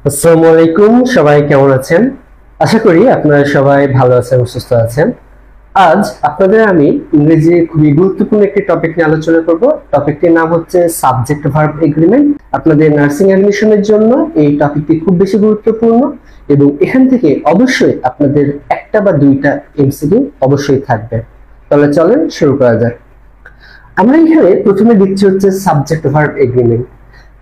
আসসালামু আলাইকুম, সবাই কেমন আছেন? আশা করি আপনারা সবাই ভালো আছেন ও সুস্থ আছেন। আজ আপনাদের আমি ইংরেজি খুবই গুরুত্বপূর্ণ একটি টপিক নিয়ে আলোচনা করব। টপিকটির নাম হচ্ছে সাবজেক্ট ভার্ব এগ্রিমেন্ট। আপনাদের নার্সিং অ্যাডমিশনের জন্য এই টপিকটি খুব বেশি গুরুত্বপূর্ণ এবং এখান থেকে অবশ্যই আপনাদের একটা বা দুইটা এমসিকিউ অবশ্যই থাকবে। তাহলে চলেন শুরু করা যাক। আমরা এখানে প্রথমে দিচ্ছি হচ্ছে সাবজেক্ট ভার্ব এগ্রিমেন্ট।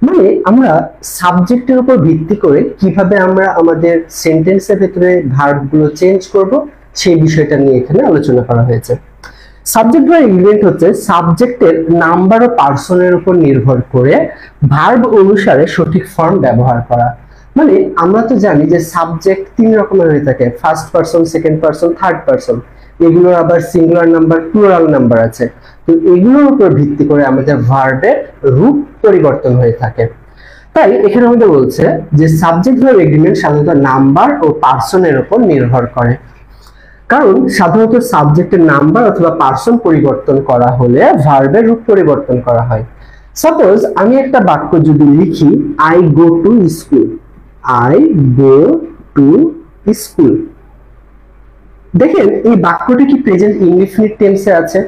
মানে আমরা সাবজেক্টের উপর ভিত্তি করে কিভাবে আমরা আমাদের সেন্টেন্সের ভিতরে ভার্বগুলো চেঞ্জ করব সেই বিষয়টা নিয়ে এখানে আলোচনা করা হয়েছে। সাবজেক্ট ভার্ব এগ্রিমেন্ট হচ্ছে সাবজেক্টের নাম্বার ও পার্সনের উপর নির্ভর করে ভার্ব অনুসারে সঠিক ফর্ম ব্যবহার করা। মানে আমরা তো জানি যে সাবজেক্ট তিন রকমের হয়ে থাকে, first person, second person, third person. এগুলোর আবার সিঙ্গুলার নাম্বার, প্লুরাল নাম্বার আছে। তো এগুলোর উপর ভিত্তি করে আমাদের ভার্বের রূপ পরিবর্তন হয়ে থাকে। তাই এখানে আমাদের বলছে যে সাবজেক্ট ভার্ব এগ্রিমেন্ট সাধারণত নাম্বার ও পার্সনের উপর নির্ভর করে। কারণ সাধারণত সাবজেক্টের নাম্বার অথবা পার্সন পরিবর্তন করা হলে ভার্বের রূপ পরিবর্তন করা হয়। সাপোজ আমি একটা বাক্য যদি লিখি, I go to school, I go to school. দেখেন এই বাক্যটি কি প্রেজেন্ট ইনডিফিনিট টেন্সে আছে।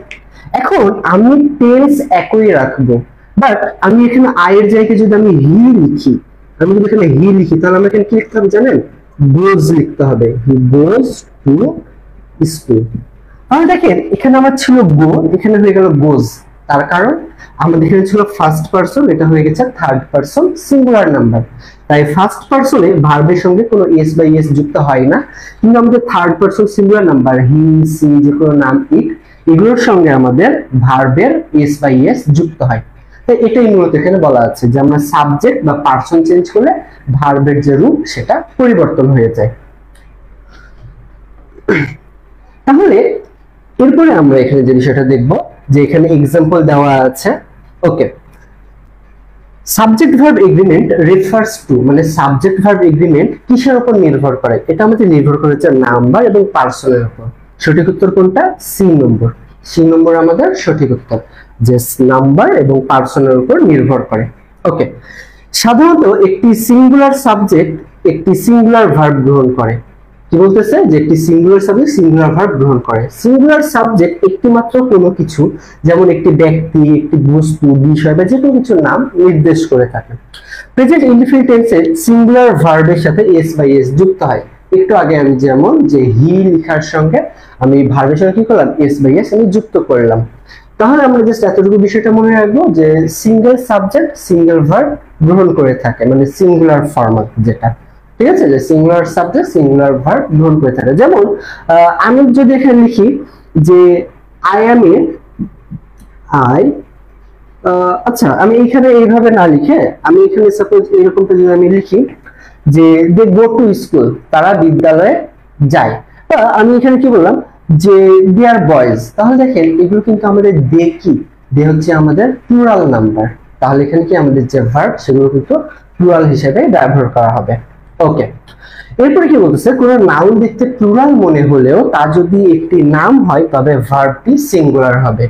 এখন আমি টেন্স একই রাখবো, বাট আমি এখানে আই এর জায়গায় যদি আমি হি লিখি, আমি যদি এখানে হি লিখি তাহলে আমাকে কি লিখতে হবে জানেন? গোজ লিখতে হবে, হি গোজ টু স্কুল। তাহলে দেখেন এখানে আমার ছিল গো, এখানে হয়ে গেল গোজ। তার কারণ আমাদের এখানে ছিল ফার্স্ট পারসন, এটা হয়ে গেছে থার্ড পারসন সিঙ্গুলার নাম্বার। তাই ফার্স্ট পারসনে ভার্বের সঙ্গে কোনো এস বা এস যুক্ত হয় না, কিন্তু আমাদের third person singular number he, she, যে কোনো নাম, ইট, এগুলোর সঙ্গে আমাদের ভার্বের এস বা এস যুক্ত হয়। তাই এটাই মূলত এখানে বলা আছে যে আমরা সাবজেক্ট বা পারসন চেঞ্জ করলে ভার্বের যে রূপ সেটা পরিবর্তন হয়ে যায়। তাহলে এরপরে আমরা এখানে যে বিষয়টা দেখব, যে এখানে এক্সাম্পল দেওয়া আছে। Okay, subject verb agreement refers to, মানে সাবজেক্ট ভার্ব এগ্রিমেন্ট কিসের উপর নির্ভর করে? এটা আমাদের নির্ভর করেছে নাম্বার এবং পার্সনের উপর। সঠিক উত্তর কোনটা? সি নম্বর। সি নম্বর আমাদের সঠিক উত্তর, যে নাম্বার এবং পার্সনের উপর নির্ভর করে। ওকে, সাধারণত একটি সিঙ্গুলার সাবজেক্ট একটি সিঙ্গুলার ভার্ব গ্রহণ করে। কি বলতেছে? যে একটি সিঙ্গুলার সাবজেক্ট সিঙ্গুলার ভার্ব গ্রহণ করে। সিঙ্গুলার সাবজেক্ট একটি মাত্র কোনো কিছু, যেমন একটি ব্যক্তি, একটি বস্তু, বিষয় বা যে কোনো কিছুর নাম নির্দেশ করে থাকে। প্রেজেন্ট ইনডিফিনিট টেন্সে সিঙ্গুলার ভার্বের সাথে এস বা এস যুক্ত হয়। একটু আগে আমি যেমন যে হি লেখার সঙ্গে আমি ভার্বের সঙ্গে কি করলাম? এস বা এস আমি যুক্ত করলাম। তাহলে আমরা জাস্ট এতটুকু বিষয়টা মনে রাখবো যে সিঙ্গেল সাবজেক্ট সিঙ্গেল ভার্ব গ্রহণ করে থাকে, মানে সিঙ্গুলার ফরম্যাট যেটা, ঠিক আছে, যে সিঙ্গুলার সাবজেক্ট সিঙ্গুলার ভার্ব গ্রহণ করে থাকে। যেমন আমি যদি এখানে লিখি যে আই অ্যাম এ, আই, আচ্ছা আমি এখানে এইভাবে না লিখে আমি এখানে সাপোজ এরকম যদি আমি লিখি যে দে গো টু স্কুল, তারা বিদ্যালয়ে যায়। আমি এখানে কি বললাম? যে দে আর বয়েজ। তাহলে দেখেন এগুলো কিন্তু আমাদের দে কি, দে হচ্ছে আমাদের প্লুরাল নাম্বার। তাহলে এখানে কি আমাদের যে ভার্ব সেগুলো কিন্তু প্লুরাল হিসেবে ব্যবহার করা হবে। ওকে, এরপরে কি বলতেছে? কোন নাউন দেখতে প্লুরাল মনে হলেও তা যদি একটি নাম হয় তবে ভার্বটি সিঙ্গুলার হবে।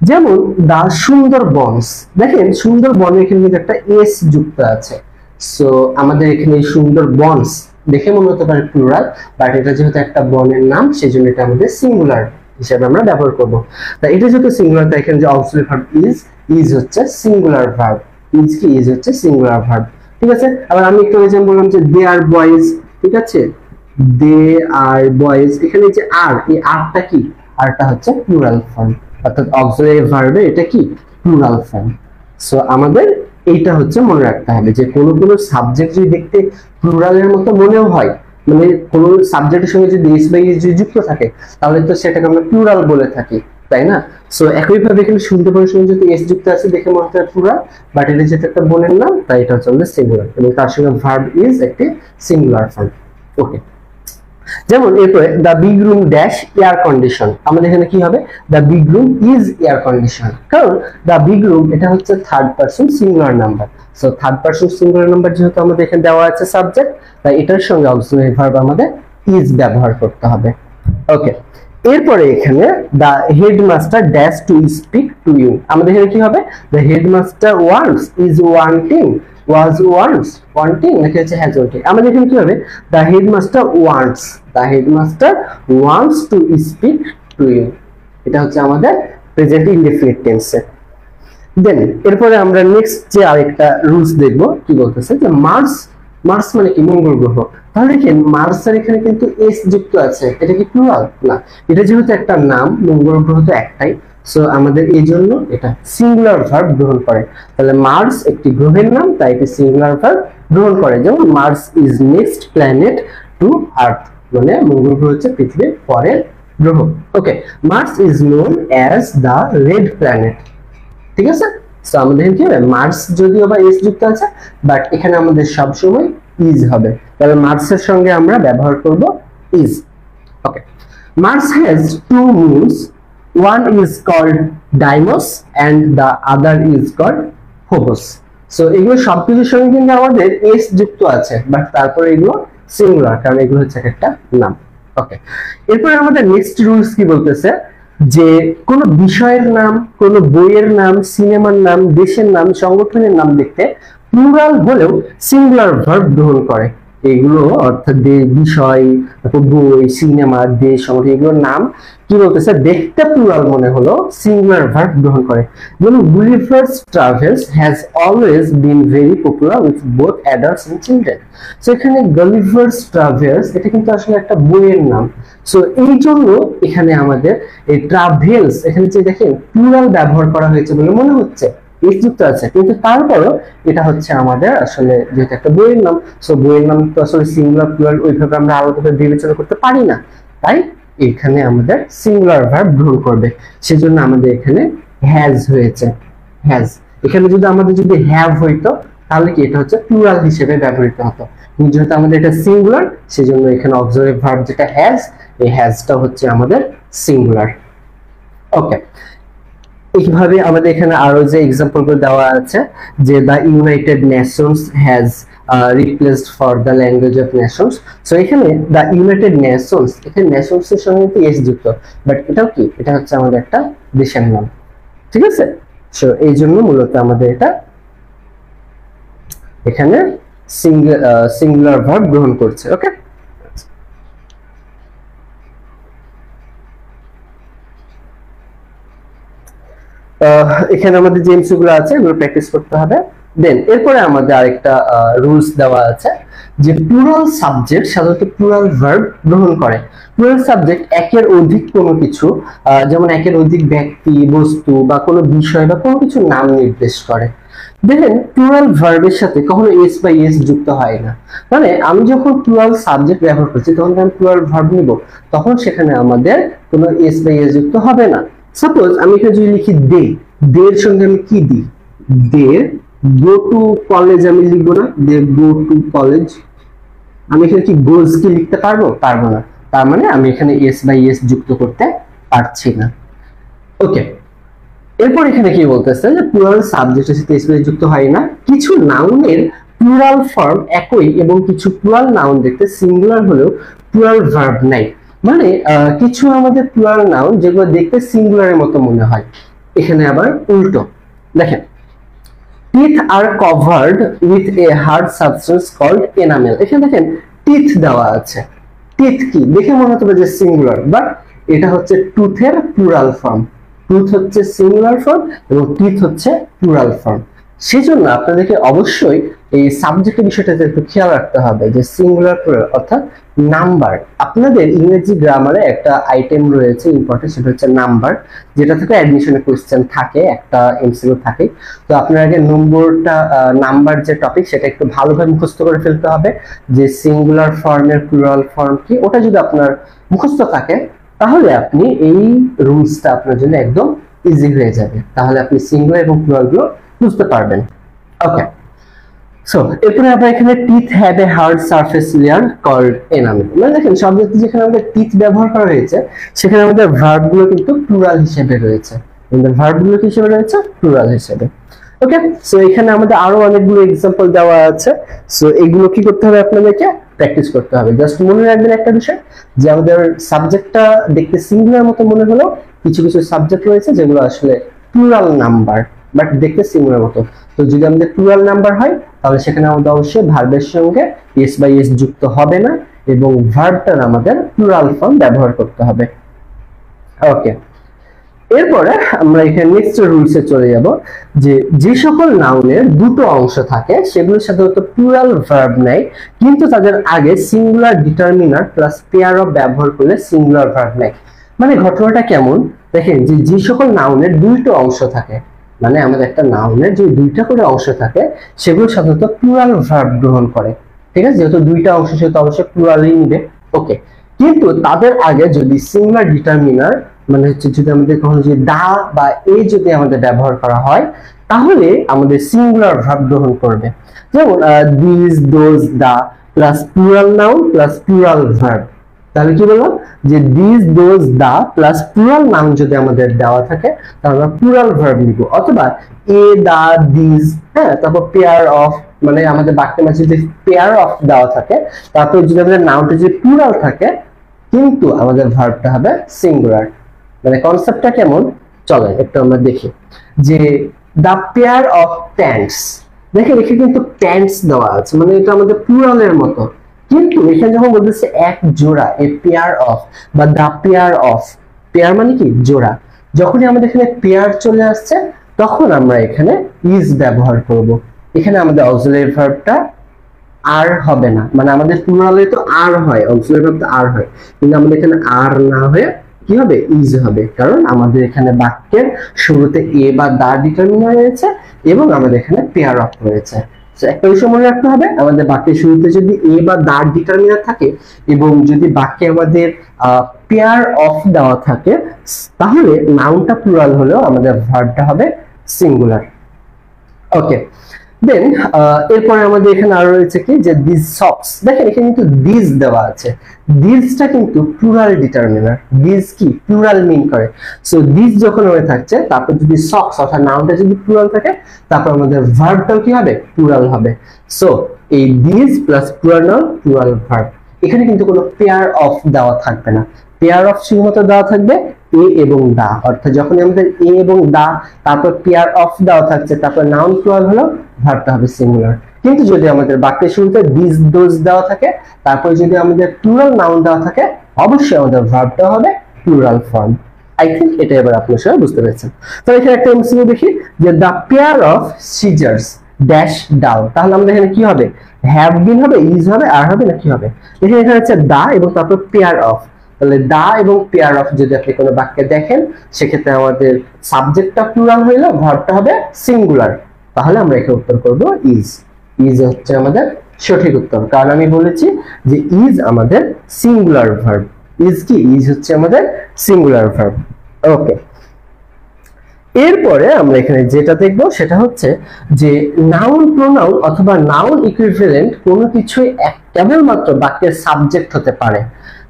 যেমন দা সুন্দরবনস, দেখেন সুন্দরবনের এখানে কিন্তু একটা এস যুক্ত আছে। সো আমাদের এখানে সুন্দরবনস দেখে মনে হতে পারে প্লুরাল, বাট এটা যেহেতু একটা বনের নাম সেজন্য এটা আমাদের সিঙ্গুলার হিসেবে আমরা ব্যবহার করব। তাই এটা যেহেতু সিঙ্গুলার, তাই এখানে যে অক্সিলারি ভার্ব ইজ হচ্ছে সিঙ্গুলার ভার্ব। ইজ কি? ইজ হচ্ছে সিঙ্গুলার ভার্ব। ঠিক আছে, আবার আমি একটু যেমন বললাম যে দে আর বয়েজ, ঠিক আছে, দে আর বয়েজ, এখানে যে আর, এই আরটা কি? আরটা হচ্ছে প্লুরাল ফর্ম, অর্থাৎ অক্সিলারি ভার্বে এটা কি? Plural form. সো আমাদের এইটা হচ্ছে মনে রাখতে হবে যে কোনো কোনো সাবজেক্ট যদি দেখতে প্লুরালের মতো মনেও হয়, মানে কোনো সাবজেক্টের সঙ্গে যদি এস বা এস যুক্ত থাকে তাহলে তো সেটাকে আমরা প্লুরাল বলে থাকি, তাই না? সো একইভাবে এখানে সুন্দরবনের সঙ্গে যদি এস যুক্ত আছে দেখে মনে হচ্ছে প্লুরাল, বাট এটা যেটা একটা বনের নাম তাই এটা হচ্ছে আমাদের সিঙ্গুলার, এবং তার সঙ্গে ভার্ব ইজ একটি সিঙ্গুলার ফর্ম। ওকে, যেমন এরপরে the big room dash air condition, আমাদের এখানে কি হবে? The big room is air condition, কারণ দ্য বিগ রুম এটা হচ্ছে third person singular number. So third person singular number যেহেতু আমাদের এখানে দেওয়া আছে সাবজেক্ট, তাই এটার সঙ্গে অক্সিলারি ভার্ব আমাদের ইজ ব্যবহার করতে হবে। ওকে, এরপরে এখানে the headmaster dash to speak to you, আমাদের এখানে কি হবে? The headmaster wants is wanting was wants wanting নাকি হচ্ছে হ্যাজ ওয়ান্টিং। আমাদের এখানে কি হবে, the headmaster wants, the headmaster wants to speak to you, এটা হচ্ছে আমাদের প্রেজেন্ট ইনডেফিনিট টেন্সে। দেন এরপরে আমরা নেক্সট যে আরেকটা রুলস দেখব, কি বলতেছে যে মার্স, মার্স মানে কি মঙ্গল গ্রহ। তাহলে দেখেন মার্সের এখানে কিন্তু এস যুক্ত আছে, এটা কি প্লুরাল না, এটা যেহেতু একটা নাম, মঙ্গল গ্রহ তো একটাই, সো আমাদের এই জন্য এটা সিঙ্গুলার ভার্ব গ্রহণ করে। তাহলে মার্স একটি গ্রহের নাম, তাই এটি সিঙ্গুলার ভার্ব গ্রহণ করে। যেমন Mars is next planet to Earth, মানে মঙ্গল গ্রহ হচ্ছে পৃথিবীর পরের গ্রহ। Okay, Mars is known as the red planet, ঠিক আছে। সো আমাদের কি হবে, মার্স যদিও বা এস যুক্ত আছে, বাট এখানে আমাদের সব সময় ইজ হবে, তাহলে মার্সের সঙ্গে আমরা ব্যবহার করব is. Okay, Mars has two moons, one is called Deimos and the other is called Phobos. So এগুলো সবকিছুর সঙ্গে কিন্তু আমাদের এস যুক্ত আছে, বাট তারপরে এগুলো সিঙ্গুলার, কারণ এগুলো হচ্ছে একটা নাম। ওকে, এরপরে আমাদের নেক্সট রুলস কি বলতেছে, যে কোন বিষয়ের নাম, কোন বইয়ের নাম, সিনেমার নাম, দেশের নাম, সংগঠনের নাম দেখতে প্লুরাল হলেও সিঙ্গুলার ভার্ব গ্রহণ করে। এগুলো অর্থাৎ বিষয়, বই, সিনেমা, দেশ, সংগঠন, এগুলোর নাম কি বলতেছে, দেখতে প্লুরাল মনে হলো সিঙ্গুলার ভার্ব গ্রহণ করে। যেমন Gulliver's Travels has always been very popular with both adults and children. So এখানে গুলিভার্স ট্রাভেলস এটা কিন্তু আসলে একটা বইয়ের নাম, সো এই জন্য এখানে আমাদের এই ট্রাভেলস এখানে যে দেখেন প্লুরাল ব্যবহার করা হয়েছে বলে মনে হচ্ছে, এস যুক্ত আছে, কিন্তু তারপরও এটা হচ্ছে আমাদের আসলে যেহেতু একটা বইয়ের নাম, সো বইয়ের নাম তো আসলে সিঙ্গুলার প্লুরাল ওইভাবে আমরা আলাদাভাবে বিবেচনা করতে পারি না, তাই এখানে আমাদের সিঙ্গুলার ভার্ব গ্রহণ করবে। সেজন্য আমাদের এখানে হ্যাজ হয়েছে, হ্যাজ। এখানে যদি আমাদের যদি হ্যাভ হইতো তাহলে কি এটা হচ্ছে প্লুরাল হিসেবে ব্যবহৃত হতো, কিন্তু যেহেতু আমাদের এটা সিঙ্গুলার, সেজন্য এখানে অক্সিলারি ভার্ব যেটা হ্যাজ, এই হ্যাজটা হচ্ছে আমাদের সিঙ্গুলার। ওকে, এইভাবে আমাদের এখানে আরো যে এক্সাম্পল গুলো দেওয়া আছে, যে the United Nations has replaced for the language of Nations. So এখানে দ্য ইউনাইটেড নেশনস, এখানে নেশনস এর সঙ্গে কিন্তু এস যুক্ত, বাট এটাও কি, এটা হচ্ছে আমাদের একটা দেশের নাম, ঠিক আছে। সো এই জন্য মূলত আমাদের এটা এখানে সিঙ্গুলার ভার্ব গ্রহণ করছে। ওকে, এখানে আমাদের যে এমসিকিউ গুলো আছে এগুলো প্র্যাকটিস করতে হবে। দেন এরপরে আমাদের আরেকটা রুলস দেওয়া আছে, যে প্লুরাল সাবজেক্ট সাধারণত প্লুরাল ভার্ব গ্রহণ করে। প্লুরাল সাবজেক্ট একের অধিক কোনো কিছু, যেমন একের অধিক ব্যক্তি, বস্তু বা কোনো বিষয় বা কোনো কিছু নাম নির্দেশ করে। দেখেন প্লুরাল ভার্বের সাথে কখনো এস বা এস যুক্ত হয় না, মানে আমি যখন প্লুরাল সাবজেক্ট ব্যবহার করছি তখন আমি প্লুরাল ভার্ব নিব, তখন সেখানে আমাদের কোনো এস বা এস যুক্ত হবে না। সাপোজ আমি এখানে যদি লিখি দে, দের সঙ্গে আমি কি দিই, দে গো টু কলেজ, আমি লিখবো না দে গো টু কলেজ, আমি এখানে কি গোজ কি লিখতে পারবো, পারবো না, তার মানে আমি এখানে এস বাই এস যুক্ত করতে পারছি না। ওকে, এরপর এখানে কি বলতেছে, যে প্লুরাল সাবজেক্টের সাথে এস বাই যুক্ত হয় না। কিছু নাউনের প্লুরাল ফর্ম একই এবং কিছু প্লুরাল নাউন দেখতে সিঙ্গুলার হলেও প্লুরাল ভার্ব নাই, মানে কিছু আমাদের প্লুরাল নাউন যেগুলো দেখতে সিঙ্গুলারের মতো মনে হয়, এখানে আবার উল্টো। দেখেন teeth are covered with a hard substance called enamel, এখানে দেখেন টিথ দেওয়া আছে, টিথ কি দেখে মনে হতে পারে যে সিঙ্গুলার, বাট এটা হচ্ছে টুথের প্লুরাল ফর্ম, টুথ হচ্ছে সিঙ্গুলার ফর্ম এবং টিথ হচ্ছে প্লুরাল ফর্ম। সেজন্য আপনাদেরকে অবশ্যই এই সাবজেক্টের বিষয়টাতে একটু খেয়াল রাখতে হবে, যে সিঙ্গুলার প্লুরাল অর্থাৎ নাম্বার। আপনাদের ইংরেজি গ্রামারে একটা আইটেম রয়েছে ইম্পর্টেন্ট, সেটা হচ্ছে নাম্বার, যেটা থেকে অ্যাডমিশনের কোশ্চেন থাকে, একটা এমসিকিউ থাকে। তো আপনার আগে নম্বরটা, নাম্বার যে টপিক সেটা একটু ভালোভাবে মুখস্থ করে ফেলতে হবে, যে সিঙ্গুলার ফর্মের প্লুরাল ফর্ম কি, ওটা যদি আপনার মুখস্থ থাকে তাহলে আপনি এই রুলসটা আপনার জন্য একদম ইজি হয়ে যাবে, তাহলে আপনি সিঙ্গুলার এবং প্লুরাল গুলো বুঝতে পারবেন। ওকে, সো এরপরে আমরা এখানে teeth have a hard surface layer called enamel, মানে দেখেন শব্দটি যেখানে আমাদের টিথ ব্যবহার করা হয়েছে সেখানে আমাদের ভার্ব গুলো কিন্তু প্লুরাল হিসেবে রয়েছে, আমাদের ভার্ব গুলো কি হিসেবে রয়েছে, প্লুরাল হিসেবে। ওকে, সো এখানে আমাদের আরো অনেকগুলো এক্সাম্পল দেওয়া আছে, সো এগুলো কি করতে হবে, আপনাদেরকে প্র্যাকটিস করতে হবে। জাস্ট মনে রাখবেন একটা বিষয়, যে আমাদের সাবজেক্টটা দেখতে সিঙ্গুলার মতো মনে হলো কিছু কিছু সাবজেক্ট রয়েছে যেগুলো আসলে প্লুরাল নাম্বার, বাট দেখতে সিঙ্গুলার মতো। তো যদি আমাদের প্লুরাল নাম্বার হয় তাহলে সেখানে আমাদের অবশ্যই ভার্বের সঙ্গে এস বাই এস যুক্ত হবে না এবং ভার্বটার আমাদের প্লুরাল ফর্ম ব্যবহার করতে হবে। ওকে, এরপরে আমরা এখানে নেক্সট রুলসে চলে যাব যে যে সকল নাউনের দুটো অংশ থাকে সেগুলো সাধারণত প্লুরাল ভার্ব নেয়, কিন্তু তাদের আগে singular determiner plus pair of ব্যবহার করলে সিঙ্গুলার ভার্ব নেয়। মানে ঘটনাটা কেমন দেখেন, যে যে সকল নাউনের দুটো অংশ থাকে, মানে আমাদের একটা নাউনের যে দুইটা করে অংশ থাকে সেগুলো সাধারণত প্লুরাল ভার্ব গ্রহণ করে। ঠিক আছে, যেহেতু দুইটা অংশ সেহেতু অবশ্যই প্লুরালই নিবে। ওকে, কিন্তু তাদের আগে যদি সিঙ্গুলার ডিটারমিনার মানে হচ্ছে যদি আমাদের কখনো যদি দা বা এ যদি আমাদের ব্যবহার করা হয় তাহলে আমাদের সিঙ্গুলার ভার্ব গ্রহণ করবে। যেমন this, those, the plus plural noun plus plural verb. তাহলে কি বললাম যে this, those, the plus plural noun যদি আমাদের দেওয়া থাকে তাহলে আমরা প্লুরাল ভার্ব নিব, অথবা এ, দা, দিস, হ্যাঁ, তারপর পেয়ার অফ, মানে আমাদের বাক্যের মাঝে যদি পেয়ার অফ দেওয়া থাকে তারপর যদি আমাদের নাউনটা যদি প্লুরাল থাকে কিন্তু আমাদের ভার্বটা হবে সিঙ্গুলার। মানে কনসেপ্টটা কেমন চলে একটু আমরা দেখি। যে দা পেয়ার অফ প্যান্টস, দেখেন এখানে কিন্তু প্যান্টস দেওয়া আছে, মানে এটা আমাদের প্লুরালের মতো, কিন্তু এখানে যখন বলতেছে এক জোড়া, এ পেয়ার অফ বা দা পেয়ার অফ, পেয়ার মানে কি জোড়া, যখনই আমাদের এখানে পেয়ার চলে আসছে তখন আমরা এখানে ইজ ব্যবহার করব। এখানে আমাদের অক্সিলারি ভার্বটা আর হবে না, মানে আমাদের প্লুরালে তো আর হয়, অক্সিলারি ভার্ব তো আর হয়, কিন্তু আমাদের এখানে আর না হয়ে কি হবে ইজ হবে, কারণ আমাদের এখানে বাক্যের শুরুতে এ বা দা ডিটারমিনার রয়েছে এবং আমাদের এখানে পেয়ার অফ রয়েছে। একটা বিষয় মনে রাখতে হবে, আমাদের বাক্যের শুরুতে যদি এ বা দা ডিটারমিনার থাকে এবং যদি বাক্যে আমাদের পেয়ার অফ দেওয়া থাকে তাহলে নাউনটা প্লুরাল হলেও আমাদের ভার্বটা হবে সিঙ্গুলার। ওকে, দেন এরপরে আমাদের এখানে আরো রয়েছে কি যে দিস সক্স, দেখেন এখানে কিন্তু দিস দেওয়া আছে, দিসটা কিন্তু প্লুরাল ডিটারমিনার, দিস কি প্লুরাল মিন করে। সো দিস যখন হয়ে থাকছে তারপর যদি সক্স অর্থাৎ নাউনটা যদি প্লুরাল থাকে তারপর আমাদের ভার্বটাও কি হবে প্লুরাল হবে। সো এই দিস প্লাস প্লুরাল ভার্ব, এখানে কিন্তু কোনো পেয়ার অফ দেওয়া থাকবে না, পেয়ার অফ শুধুমাত্র দেওয়া থাকবে এ এবং দা, অর্থাৎ যখন আমাদের এ এবং দা তারপর পেয়ার অফ দেওয়া থাকছে তারপর নাউন প্লুরাল হলো ভার্বটা হবে সিঙ্গুলার। কিন্তু যদি আমাদের বাক্যের শুরুতে দিস, দোজ দেওয়া থাকে তারপর যদি আমাদের প্লুরাল নাউন দেওয়া থাকে অবশ্যই আমাদের ভার্বটা হবে প্লুরাল ফর্ম। আই থিংক এটা এবার আপনারা সবাই বুঝতে পেরেছেন। তো এখানে একটা এমসিকিউ দেখি যে the pair of scissors dash down, তাহলে আমাদের এখানে কি হবে, হ্যাভ বিন হবে, ইজ হবে, আর হবে না কি হবে, এখানে হচ্ছে দা এবং তারপর পেয়ার অফ, তাহলে দা এবং পেয়ার অফ যদি আপনি কোনো বাক্যে দেখেন সেক্ষেত্রে আমাদের সাবজেক্টটা প্লুরাল হইলো ভার্বটা হবে সিঙ্গুলার, তাহলে আমরা এখানে উত্তর করব ইজ। ইজ হচ্ছে আমাদের সঠিক উত্তর, কারণ আমি বলেছি যে ইজ আমাদের সিঙ্গুলার ভার্ব। ইজ কি, ইজ হচ্ছে আমাদের সিঙ্গুলার ভার্ব। ওকে, এরপরে আমরা এখানে যেটা দেখব সেটা হচ্ছে যে নাউন প্রোনাউন অথবা নাউন ইকুইভ্যালেন্ট কোনো কিছুই কেবলমাত্র বাক্যের সাবজেক্ট হতে পারে,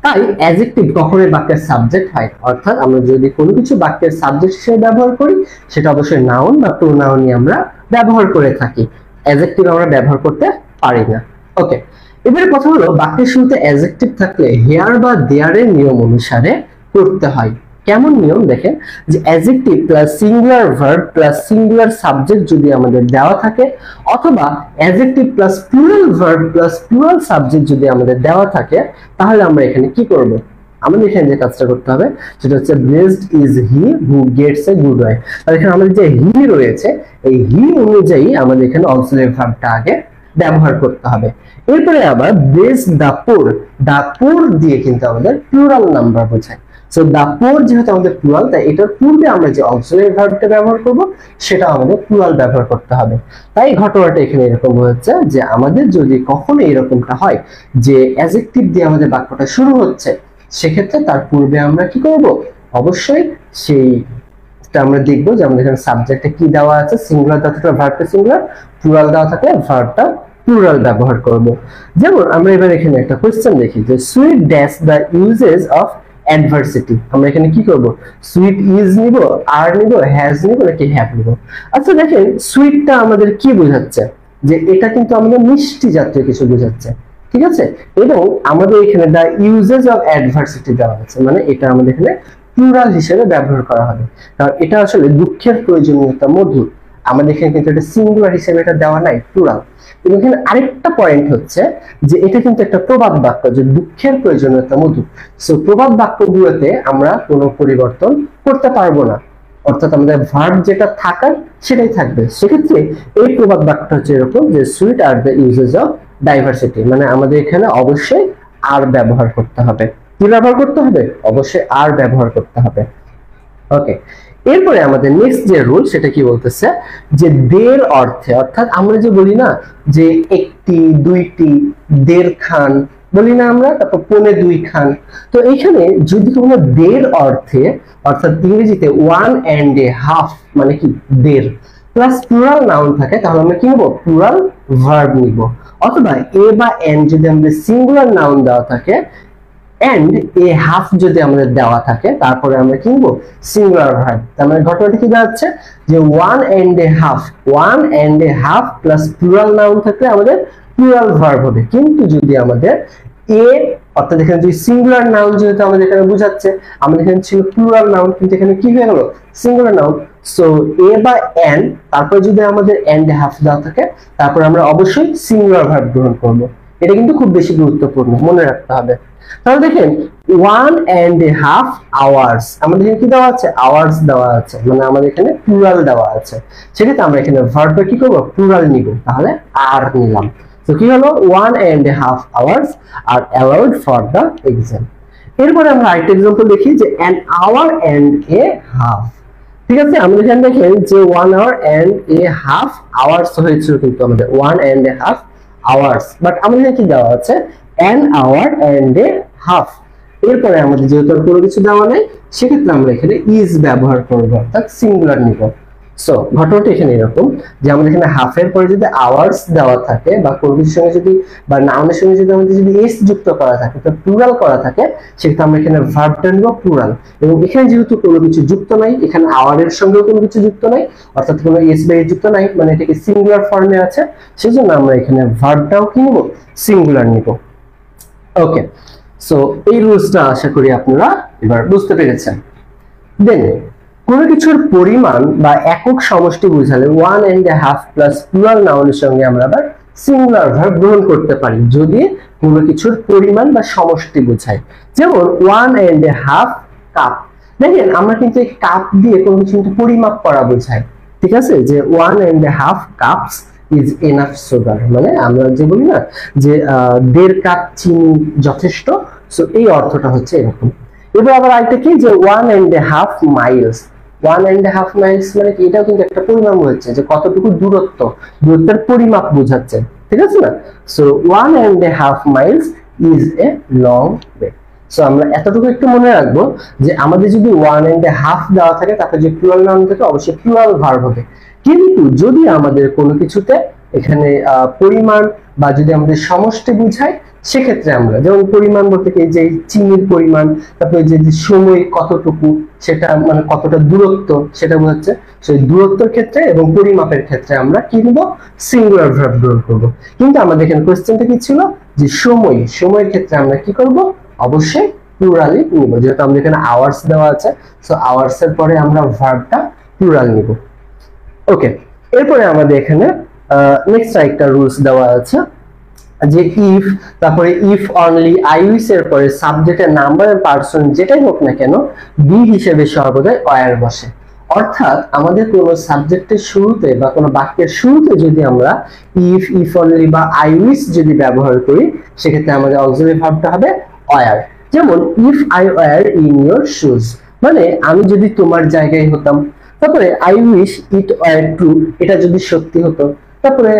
তাই অ্যাডজেক্টিভ কখনোই বাক্যের সাবজেক্ট হয়, অর্থাৎ আমরা যদি কোনো কিছু বাক্যের সাবজেক্ট হিসেবে ব্যবহার করি সেটা অবশ্যই নাউন বা প্রোনাউনই আমরা ব্যবহার করে থাকি, অ্যাডজেক্টিভ আমরা ব্যবহার করতে পারি না। ওকে, এবারে কথা হলো বাক্যের শুরুতে অ্যাডজেক্টিভ থাকলে হেয়ার বা দেয়ারের নিয়ম অনুসারে করতে হয়। কেমন নিয়ম দেখেন, যে adjective plus singular verb plus singular subject যদি আমাদের দেওয়া থাকে অথবা adjective plus plural verb plus plural subject যদি আমাদের দেওয়া থাকে তাহলে আমরা এখানে কি করব, আমাদের এখানে যে কাজটা করতে হবে সেটা হচ্ছে blessed is he who Gates a good wife. তাহলে এখানে আমাদের যে হি রয়েছে এই হি অনুযায়ী আমাদের এখানে অক্সিলারি ভার্বটা আগে ব্যবহার করতে হবে। এরপরে আবার ব্লেস দা পুর দিয়ে কিন্তু আমাদের প্লুরাল নাম্বার বোঝায়। সো দা পুর যেহেতু আমাদের প্লুরাল তাই এটার পূর্বে আমরা যে অক্সিলারি ভার্বটা ব্যবহার করব সেটা আমাদের প্লুরাল ব্যবহার করতে হবে। তাই ঘটনাটা এখানে এরকম হচ্ছে যে আমাদের যদি কখনো এরকমটা হয় যে অ্যাডজেক্টিভ দিয়ে আমাদের বাক্যটা শুরু হচ্ছে সেক্ষেত্রে তার পূর্বে আমরা কি করব, অবশ্যই সেইটা আমরা দেখবো যে আমাদের এখানে সাবজেক্টে কি দেওয়া আছে, সিঙ্গুলার দেওয়া থাকলে ভার্বটা সিঙ্গুলার, প্লুরাল দেওয়া থাকলে ভার্বটা প্লুরাল ব্যবহার করব। যেমন আমরা এবার এখানে একটা কোশ্চেন দেখি যে sweet dash the uses of adversity, আমরা এখানে কি করব, সুইট ইজ নিব, আর নিব, হ্যাজ নিব নাকি হ্যাভ নিব। আচ্ছা দেখেন সুইটটা আমাদের কি বোঝাচ্ছে, যে এটা কিন্তু আমাদের মিষ্টি জাতীয় কিছু বোঝাচ্ছে, ঠিক আছে, এবং আমাদের এখানে দা ইউজেস অফ অ্যাডভার্সিটি দেওয়া আছে, মানে এটা আমাদের এখানে প্লুরাল হিসেবে ব্যবহার করা হবে, কারণ এটা আসলে দুঃখের প্রয়োজনীয়তা মধুর। আমাদের এখানে কিন্তু এটা সিঙ্গুলার হিসেবে এটা দেওয়া নাই, প্লুরাল। এবং এখানে আরেকটা পয়েন্ট হচ্ছে যে এটা কিন্তু একটা প্রবাদ বাক্য, যে দুঃখের প্রয়োজনীয়তা মধু। সো প্রবাদ বাক্যগুলোতে আমরা কোনো পরিবর্তন করতে পারবো না, অর্থাৎ আমাদের ভার্ব যেটা থাকার সেটাই থাকবে। সেক্ষেত্রে এই প্রবাদ বাক্যটা হচ্ছে এরকম যে sweet are the uses of diversity, মানে আমাদের এখানে অবশ্যই আর ব্যবহার করতে হবে। কি ব্যবহার করতে হবে? অবশ্যই আর ব্যবহার করতে হবে। ওকে, এরপরে আমাদের নেক্সট যে রুল সেটা কি বলতেছে যে দের অর্থে, অর্থাৎ আমরা যে বলি না যে একটি, দুইটি, দেড় খান বলি না আমরা, তারপর পৌনে দুই খান। তো এখানে যদি কোনো দের অর্থে, অর্থাৎ ইংরেজিতে ওয়ান এন্ড এ হাফ মানে কি দেড় প্লাস প্লুরাল নাউন থাকে, তাহলে আমরা কি নেব? প্লুরাল ভার্ব নিব। অথবা এ বা এন যদি আমাদের সিঙ্গুলার নাউন দেওয়া থাকে, এন্ড এ হাফ যদি আমাদের দেওয়া থাকে, তারপরে আমরা কি নিব? Singular verb. তার মানে ঘটনাটা কি দাঁড়াচ্ছে যে one and a half, one and a half plus plural noun থাকলে আমাদের প্লুরাল ভার্ব হবে। কিন্তু যদি আমাদের এ, অর্থাৎ এখানে যদি সিঙ্গুলার নাউন যেহেতু আমাদের এখানে বোঝাচ্ছে, আমাদের এখানে ছিল প্লুরাল নাউন, কিন্তু এখানে কি হয়ে গেল? Singular noun. সো এ বা এন, তারপরে যদি আমাদের এন্ড এ হাফ দেওয়া থাকে, তারপর আমরা অবশ্যই সিঙ্গুলার ভার্ব গ্রহণ করব। এটা কিন্তু খুব বেশি গুরুত্বপূর্ণ, মনে রাখতে হবে। তাহলে দেখেন one and a half hours, আমাদের এখানে কি দেওয়া আছে? আওয়ার্স দেওয়া আছে, মানে আমাদের এখানে প্লুরাল দেওয়া আছে। সেক্ষেত্রে আমরা এখানে ভার্বটা কি করব? প্লুরাল নিব। তাহলে আর নিলাম। তো কি হলো? One and a half hours are allowed for the exam. এরপরে আমরা আরেকটা এক্সাম্পল দেখি যে an hour and a half. ঠিক আছে, আমরা এখানে দেখেন যে 1 hour and a half hours হয়েছিল, কিন্তু আমাদের 1 and a half hours, but আমাদের কি দেওয়া আছে? an hour and a half। এরপরে আমাদের যেহেতু কোনো কিছু দেওয়া নাই, সেক্ষেত্রে আমরা এখানে ইজ ব্যবহার করব, অর্থাৎ সিঙ্গুলার নিব। সো ঘটনাটা এখানে এরকম যে আমাদের এখানে হাফের পরে যদি আওয়ার্স দেওয়া থাকে বা কোনো কিছুর সঙ্গে যদি বা নাউনের সঙ্গে যদি আমাদের যদি এস যুক্ত করা থাকে, তো প্লুরাল করা থাকে, সেক্ষেত্রে আমরা এখানে ভার্বটা নিব প্লুরাল। এবং এখানে যেহেতু কোনো কিছু যুক্ত নাই, এখানে আওয়ারের সঙ্গেও কোনো কিছু যুক্ত নাই, অর্থাৎ কোনো এস বা এস যুক্ত নাই, মানে এটাকে সিঙ্গুলার ফর্মে আছে, সেজন্য আমরা এখানে ভার্বটাও কি নিব? সিঙ্গুলার নিব। ওকে, সো এই রুলসটা আশা করি আপনারা এবার বুঝতে পেরেছেন। দেন কোনো কিছুর পরিমাণ বা একক সমষ্টি বোঝালে one and a half plus plural নাউনের সঙ্গে আমরা আবার সিঙ্গুলার ভার্ব গ্রহণ করতে পারি যদি কোনো কিছুর পরিমাণ বা সমষ্টি বোঝায়। যেমন one and a half cup, দেখেন আমরা কিন্তু এই কাপ দিয়ে কোনো কিছু কিন্তু পরিমাপ করা বোঝায়। ঠিক আছে, যে one and a half cups is enough sugar, মানে আমরা যে বলি না যে 1.5 কাপ চিনি যথেষ্ট। সো এই অর্থটা হচ্ছে এরকম। এবার আবার আরেকটা কি যে 1 and a half miles, 1 and a half miles মানে কি? এটাও কিন্তু একটা পরিমাপ হচ্ছে যে কতটুকু দূরত্ব, দূরত্বের পরিমাপ বোঝাচ্ছে। ঠিক আছে না? So 1 and a half miles is a long way। So আমরা এতটুকু একটু মনে রাখবো যে আমাদের যদি 1 and a half দেওয়া থাকে, তারপরে যে প্লুরাল নাউন থাকে অবশ্যই প্লুরাল ভার্ব হবে। কিন্তু যদি আমাদের কোনো কিছুতে এখানে পরিমাণ বা যদি আমাদের সমষ্টি বুঝায়, সেক্ষেত্রে আমরা যেমন পরিমাণ বলতে কি যে চিনির পরিমাণ, তারপরে যে সময় কতটুকু, সেটা মানে কতটা দূরত্ব সেটা বোঝাচ্ছে। সেই দূরত্বের ক্ষেত্রে এবং পরিমাপের ক্ষেত্রে আমরা কি নিব? সিঙ্গুলার ভার্ব গ্রহণ করব। কিন্তু আমাদের এখানে কোশ্চেনটা কি ছিল যে সময়, সময়ের ক্ষেত্রে আমরা কি করব? অবশ্যই প্লুরালই নিব, যেহেতু আমাদের এখানে আওয়ার্স দেওয়া আছে। সো আওয়ার্স এর পরে আমরা ভার্বটা প্লুরাল নিব। ওকে, এরপরে আমাদের এখানে নেক্সট আরেকটা রুলস দেওয়া আছে যে ইফ, তারপরে ইফ অনলি, আই উইশ এর পরে সাবজেক্টের নাম্বার এর পারসন যেটাই হোক না কেন বি হিসেবে সর্বদাই ওয়্যার বসে। অর্থাৎ আমাদের কোনো সাবজেক্টের শুরুতে বা কোনো বাক্যের শুরুতে যদি আমরা ইফ, ইফ অনলি বা আই উইশ যদি ব্যবহার করি, সেক্ষেত্রে আমাদের অক্সিলারি ভার্বটা হবে ওয়্যার। যেমন if I were in your shoes, মানে আমি যদি তোমার জায়গায় হতাম। তারপরে I wish it were true, এটা যদি সত্যি হতো। তারপরে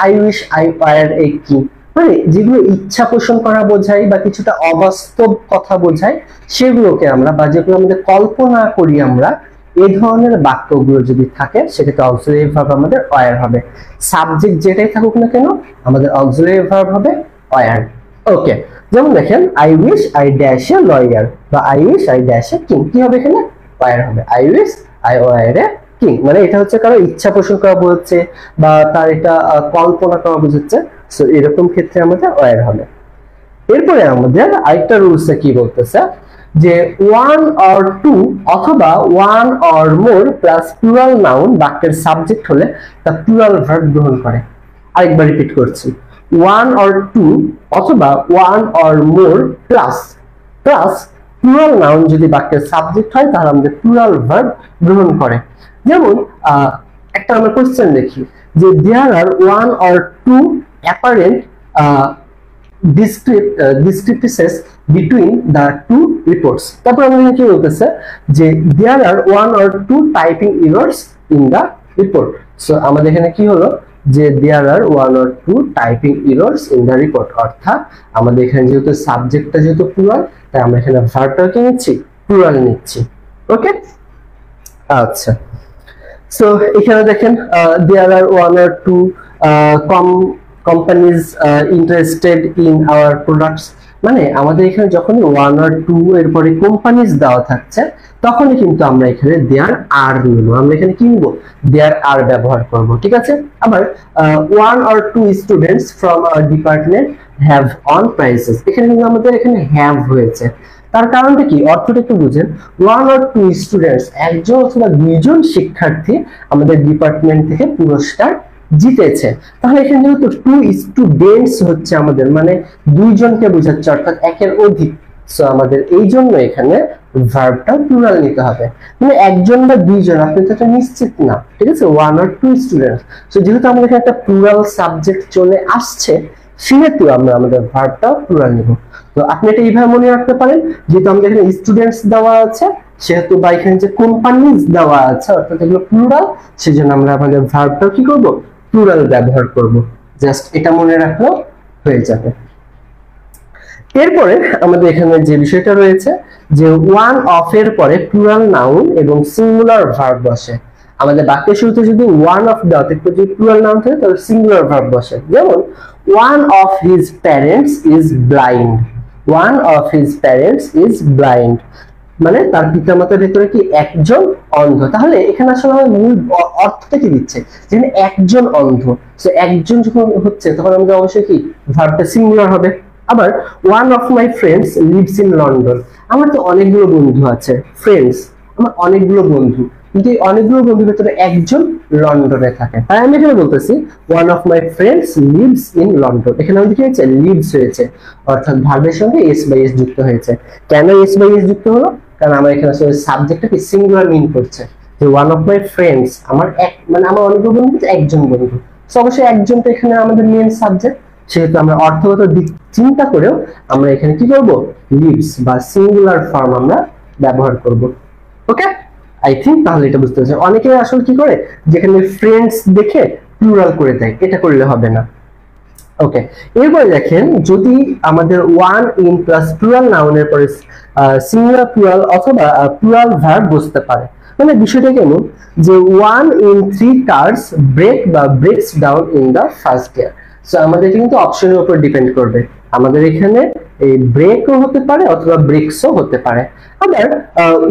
I wish I were a কি, মানে যেগুলো ইচ্ছা পোষণ করা বোঝায় বা কিছুটা অবাস্তব কথা বোঝায়, সেগুলোকে আমরা বা যেগুলো আমাদের কল্পনা করি আমরা, এই ধরনের বাক্যগুলো যদি থাকে, সেক্ষেত্রে অক্সিলারি ভার্ব আমাদের ওয়্যার হবে। সাবজেক্ট যেটাই থাকুক না কেন, আমাদের অক্সিলারি ভার্ব হবে ওয়্যার। ওকে, যেমন দেখেন I wish I dash a lawyer বা I wish I dash a king, কি হবে এখানে? ওয়্যার হবে। I wish I were a king, মানে এটা হচ্ছে কারো ইচ্ছা পোষণ করা বোঝাচ্ছে বা তার এটা কল্পনা করা বোঝাচ্ছে। সো এরকম ক্ষেত্রে আমাদের ওয়্যার হবে। এরপরে আমাদের আরেকটা রুলসে কি বলতেছে যে ওয়ান অর টু অথবা one or more plus plural noun বাক্যের সাবজেক্ট হলে তা প্লুরাল ভার্ব গ্রহণ করে। আরেকবার রিপিট করছি, ওয়ান অর টু অথবা one or more plus plural noun যদি বাক্যের সাবজেক্ট হয় তাহলে আমাদের প্লুরাল ভার্ব গ্রহণ করে। যেমন একটা আমরা কোশ্চেন দেখি যে there are one or two apparent discrepancies between the two reports। তারপর আমাদের কি বলতেছে যে there are one or two typing errors in the report। So আমাদের এখানে কি হলো যে there are one or two typing errors in the report, অর্থাৎ আমাদের এখানে যেহেতু সাবজেক্টটা যেহেতু প্লুরাল তাই আমরা এখানে ভার্বটা কি নিচ্ছি, প্লুরাল নিচ্ছি। ওকে, আচ্ছা। সো এখানে দেখেন there are one or two companies interested in our products, মানে আমাদের এখানে যখন ওয়ান আর টু এর পরে কোম্পানিজ দেওয়া থাকছে তখনই কিন্তু আমরা এখানে দেয়ার আর নিব, আমরা এখানে কি নিব, দেয়ার আর ব্যবহার করব। ঠিক আছে। আবার one or two students from our department have won prizes, এখানে কিন্তু আমাদের এখানে হ্যাভ হয়েছে, তার কারণটা কি, অর্থটা একটু বুঝেন। ওয়ান অর টু স্টুডেন্টস, একজন অথবা দুইজন শিক্ষার্থী আমাদের ডিপার্টমেন্ট থেকে পুরস্কার জিতেছে। তাহলে এখানে যেহেতু টু স্টুডেন্টস হচ্ছে আমাদের মানে দুইজনকে বোঝাচ্ছে, অর্থাৎ একের অধিক। সো আমাদের এই জন্য এখানে ভার্বটা প্লুরাল নিতে হবে, মানে একজন বা দুইজন আপনি তো এটা নিশ্চিত না। ঠিক আছে, one or two students. So যেহেতু আমাদের এখানে একটা প্লুরাল সাবজেক্ট চলে আসছে সেহেতু আমরা আমাদের ভার্বটা প্লুরাল নিব। তো আপনি এটা এইভাবে মনে রাখতে পারেন, যেহেতু আমাদের এখানে স্টুডেন্টস দেওয়া আছে সেহেতু বা এখানে যে কোম্পানিজ দেওয়া আছে অর্থাৎ এগুলো প্লুরাল, সেজন্য আমরা আমাদের ভার্বটা কি করব, প্লুরাল ব্যবহার করব। জাস্ট এটা মনে রাখলেও হয়ে যাবে। এরপরে আমাদের এখানে যে বিষয়টা রয়েছে যে ওয়ান অফ এর পরে প্লুরাল নাউন এবং সিঙ্গুলার ভার্ব বসে। আমাদের বাক্যের শুরুতে যদি ওয়ান অফ দেওয়া থাকে, যদি প্লুরাল নাউন থাকে তাহলে সিঙ্গুলার ভার্ব বসে। যেমন one of his parents is blind, one of his parents is blind, মানে তার পিতামাতার ভেতরে কি একজন অন্ধ। তাহলে এখানে আসলে আমার মূল অর্থটা কি দিচ্ছে, যেখানে একজন অন্ধ, সো একজন যখন হচ্ছে তখন আমাদের অবশ্যই কি ভার্বটা সিঙ্গুলার হবে। আবার one of my friends lives in London, আমার তো অনেকগুলো বন্ধু আছে, ফ্রেন্ডস আমার অনেকগুলো বন্ধু, কিন্তু এই অনেকগুলো বন্ধুর ভেতরে একজন লন্ডনে থাকে। তাই আমি এখানে বলতেছি one of my friends lives in London. এখানে আমাদের কি হয়েছে, লিভস হয়েছে, অর্থাৎ ভার্বের সঙ্গে এস বাই এস যুক্ত হয়েছে। কেন এস বাই এস যুক্ত হলো, কারণ আমার এখানে আসলে সাবজেক্টটা কি সিঙ্গুলার মিন করছে, যে ওয়ান অফ মাই ফ্রেন্ডস আমার এক মানে আমার অনেকগুলো বন্ধু, একজন বন্ধু। সো অবশ্যই একজন তো এখানে আমাদের মেইন সাবজেক্ট, সেহেতু আমরা অর্থগত দিক চিন্তা করেও আমরা এখানে কি করব, লিভস বা সিঙ্গুলার ফর্ম আমরা ব্যবহার করব। ওকে, আই থিঙ্ক তাহলে এটা বুঝতে পারছেন। অনেকে আসলে কি করে যেখানে ফ্রেন্ডস দেখে প্লুরাল করে দেয়, এটা করলে হবে না। ওকে, এরপরে দেখেন যদি আমাদের ওয়ান ইন প্লাস প্লুরাল নাউনের পরে সিঙ্গুলার প্লুরাল অথবা প্লুরাল ভার্ব বসতে পারে, মানে বিষয়টা কেমন যে one in three cars break বা breaks down in the first year. So আমাদের কিন্তু অপশনের উপর ডিপেন্ড করবে, আমাদের এখানে এই ব্রেকও হতে পারে অথবা ব্রেকসও হতে পারে। আবার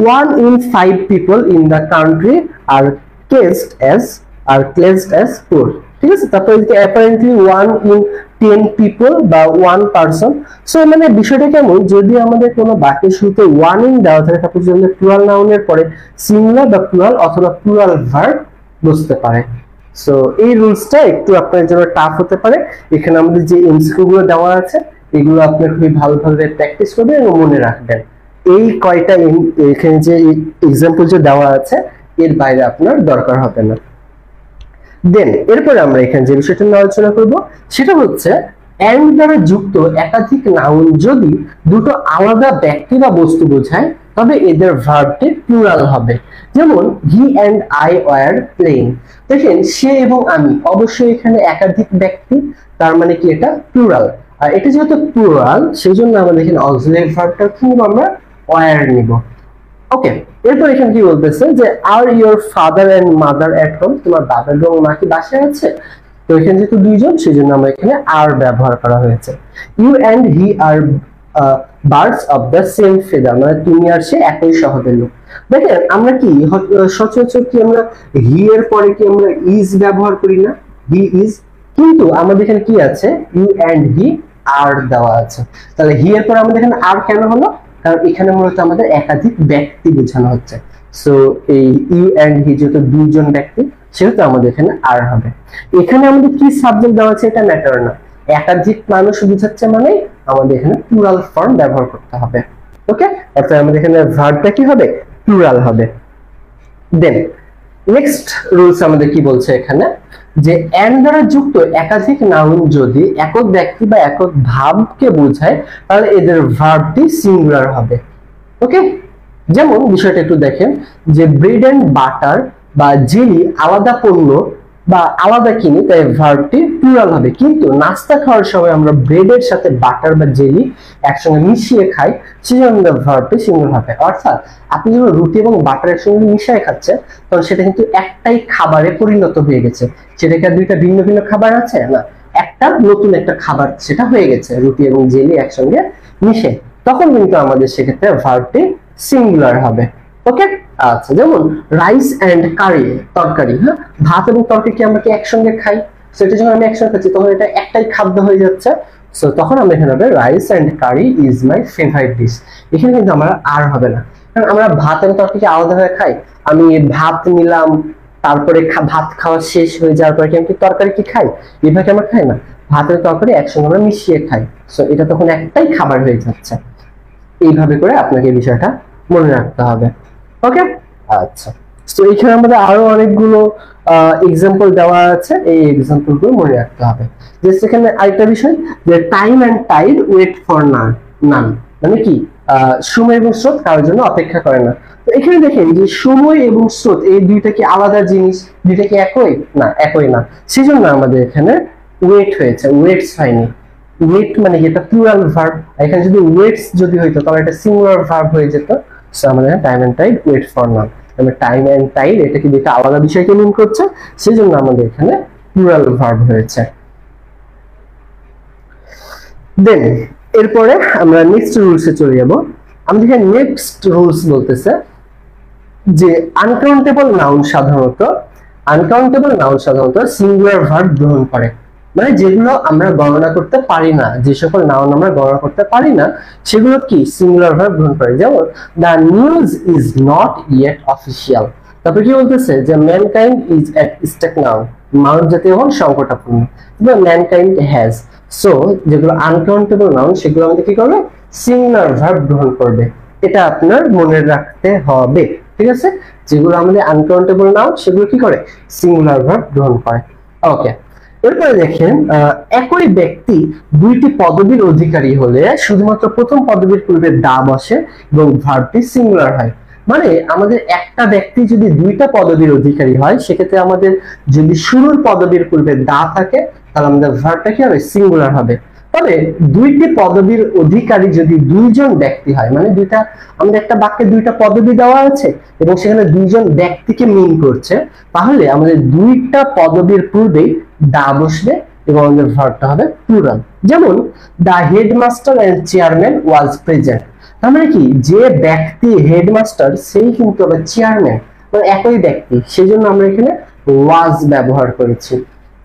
one in five people in the country are classed as poor. ঠিক আছে, তারপরে অ্যাপারেন্টলি ওয়ান ইন 10 পিপল বা ওয়ান পারসন। সো মানে বিষয়টা কেমন, যদি আমাদের কোনো বাক্যের শুরুতে ওয়ান ইন দেওয়া থাকে তারপর যদি প্লুরাল নাউনের পরে সিঙ্গুলার বা প্লুরাল অথবা প্লুরাল ভার্ব বসতে পারে। সো এই রুলসটা একটু আপনার জন্য টাফ হতে পারে। এখানে আমাদের যে এমসিকিউ গুলো দেওয়া আছে এগুলো আপনি খুবই ভালোভাবে প্র্যাকটিস করবেন এবং মনে রাখবেন। এই কয়টা এখানে যে এক্সাম্পল যে দেওয়া আছে এর বাইরে আপনার দরকার হবে না। দেন এরপরে আমরা এখানে যে বিষয়টা নিয়ে আলোচনা করব সেটা হচ্ছে এন্ড দ্বারা যুক্ত একাধিক নাউন যদি দুটো আলাদা ব্যক্তি বা বস্তু বোঝায় তবে এদের ভার্বটি প্লুরাল হবে। যেমন হি এন্ড আই ওয়ার প্লেইং, দেখেন সে এবং আমি, অবশ্যই এখানে একাধিক ব্যক্তি, তার মানে কি এটা প্লুরাল। আর এটা যেহেতু প্লুরাল সেই জন্য আমাদের এখানে অক্সিলারি ভার্বটা কি নিব, আমরা ওয়ার নিব। ওকে, এরপর এখানে কি বলতেছে যে are your father and mother at home, তোমার বাবা এবং মা কি বাসায় আছে। তো এখানে যেহেতু দুইজন সেই জন্য আমরা এখানে আর ব্যবহার করা হয়েছে। You and he are birds of the same feather, মানে তুমি আর সে একই শহরের লোক। দেখেন আমরা কি সচরাচর কি আমরা হি এর পরে কি আমরা ইজ ব্যবহার করি না, হি ইজ, কিন্তু আমাদের এখানে কি আছে ইউ এন্ড হি আর দেওয়া আছে। তাহলে হি এর পরে আমাদের এখানে আর কেন হলো, কারণ এখানে মূলত আমাদের একাধিক ব্যক্তি বোঝানো হচ্ছে। সো এই ইউ এন্ড হি যেহেতু দুইজন ব্যক্তি, সেহেতু আমাদের এখানে আর হবে। এখানে আমাদের কি সাবজেক্ট দেওয়া আছে এটা ম্যাটার না, একাধিক মানুষ বোঝাচ্ছে মানে আমাদের এখানে প্লুরাল ফর্ম ব্যবহার করতে হবে। ওকে, অর্থাৎ আমাদের এখানে ভার্বটা কি হবে, প্লুরাল হবে। দেন নেক্সট রুলস আমাদের কি বলছে এখানে, যে এন্ড দ্বারা যুক্ত একাধিক নাউন যদি একক ব্যক্তি বা একক ভাবকে বোঝায় তাহলে এদের ভার্বটি সিঙ্গুলার হবে। ওকে, যেমন বিষয়টা একটু দেখেন, যে ব্রেড এন্ড বাটার বা জেলি আলাদা পণ্য বা আলাদা কিনি, তাই ভার্বটি প্লুরাল হবে। কিন্তু নাস্তা খাওয়ার সময় আমরা ব্রেডের সাথে বাটার বা জেলি একসঙ্গে মিশিয়ে খাই, সেজন্য ভার্বটি সিঙ্গুলার হবে। অর্থাৎ আপনি যখন রুটি এবং বাটার একসঙ্গে মিশিয়ে খাচ্ছেন তখন সেটা কিন্তু একটাই খাবারে পরিণত হয়ে গেছে। সেটাকে দুইটা ভিন্ন ভিন্ন খাবার আছে না, একটা নতুন একটা খাবার সেটা হয়ে গেছে রুটি এবং জেলি একসঙ্গে মিশে, তখন কিন্তু আমাদের সেক্ষেত্রে ভার্বটি সিঙ্গুলার হবে। ওকে, আচ্ছা, যেমন রাইস এন্ড কারি, তরকারি, হ্যাঁ, ভাত এবং তরকারি আমরা কি একসঙ্গে খাই, সেটা যখন আমি একসঙ্গে খাচ্ছি তখন এটা একটাই খাদ্য হয়ে যাচ্ছে। সো তখন আমরা এখানে হবে rice and curry is my favourite dish. এখানে কিন্তু আমার আর হবে না, কারণ আমরা ভাত এবং তরকারি আলাদা হয়ে খাই। আমি ভাত নিলাম, তারপরে ভাত খাওয়া শেষ হয়ে যাওয়ার পরে কি আমি তরকারি কি খাই, এভাবে আমরা খাই না, ভাত এবং তরকারি একসঙ্গে আমরা মিশিয়ে খাই। সো এটা তখন একটাই খাবার হয়ে যাচ্ছে। এইভাবে করে আপনাকে এই বিষয়টা মনে রাখতে হবে। ওকে, আচ্ছা, তো এখানে আমাদের আরো অনেকগুলো এক্সাম্পল দেওয়া আছে, এই এক্সাম্পল গুলো মনে রাখতে হবে। যে সেখানে আরেকটা বিষয়, যে time and tide wait for none, মানে কি সময় এবং স্রোত কারোর জন্য অপেক্ষা করে না। তো এখানে দেখেন যে সময় এবং স্রোত এই দুইটা কি আলাদা জিনিস, দুইটা কি একই না, একই না, সেজন্য আমাদের এখানে ওয়েট হয়েছে, ওয়েটস হয়নি। ওয়েট মানে কি, এটা প্লুরাল ভার্ব, এখানে যদি ওয়েটস যদি হইতো তাহলে এটা সিঙ্গুলার ভার্ব হয়ে যেত। সো আমাদের time and tide wait for none, আমরা টাইম এন্ড টাইড এটা কি দুইটা আলাদা বিষয়কে মিন করছে, সেজন্য আমাদের এখানে প্লুরাল ভার্ব হয়েছে। দেন এরপরে আমরা নেক্সট রুলসে চলে যাব। আমাদের এখানে নেক্সট রুলস বলতেছে যে আনকাউন্টেবল নাউন সাধারণত সিঙ্গুলার ভার্ব গ্রহণ করে, মানে যেগুলো আমরা গণনা করতে পারি না, যে সকল নাউন আমরা গণনা করতে পারি না সেগুলো কি সিঙ্গুলার ভার্ব গ্রহণ করে। যেমন the news is not yet official. তারপর কি বলতেছে, যে mankind is at stake noun, মানব জাতি এখন সংকটাপন্ন, ম্যানকাইন্ড হ্যাজ। সো যেগুলো আনকাউন্টেবল নাউন সেগুলো আমাদের কি করবে, সিঙ্গুলার ভার্ব গ্রহণ করবে। এটা আপনার মনে রাখতে হবে, ঠিক আছে? যেগুলো আমাদের আনকাউন্টেবল নাউন সেগুলো কি করে, সিঙ্গুলার ভার্ব গ্রহণ করে। ওকে, এরপরে দেখেন, একই ব্যক্তি দুইটি পদবীর অধিকারী হলে শুধুমাত্র প্রথম পদবীর পূর্বে দা বসে এবং ভার্বটি সিঙ্গুলার হয়। মানে আমাদের একটা ব্যক্তি যদি দুইটা পদবীর অধিকারী হয়, সেক্ষেত্রে আমাদের যদি শুরুর পদবীর পূর্বে দা থাকে তাহলে আমাদের ভার্বটা কি হবে, সিঙ্গুলার হবে। তবে দুইটি পদবীর অধিকারী যদি দুইজন ব্যক্তি হয়, মানে দুইটা আমাদের একটা বাক্যে দুইটা পদবী দেওয়া আছে এবং সেখানে দুইজন ব্যক্তিকে মিন করছে, তাহলে আমাদের দুইটা পদবীর পূর্বেই দা বসবে এবং আমাদের ভার্বটা হবে প্লুরাল। যেমন the headmaster and chairman was present, তার মানে কি, যে ব্যক্তি হেডমাস্টার সেই কিন্তু আবার চেয়ারম্যান, মানে একই ব্যক্তি, সেই জন্য আমরা এখানে ওয়াজ ব্যবহার করেছি।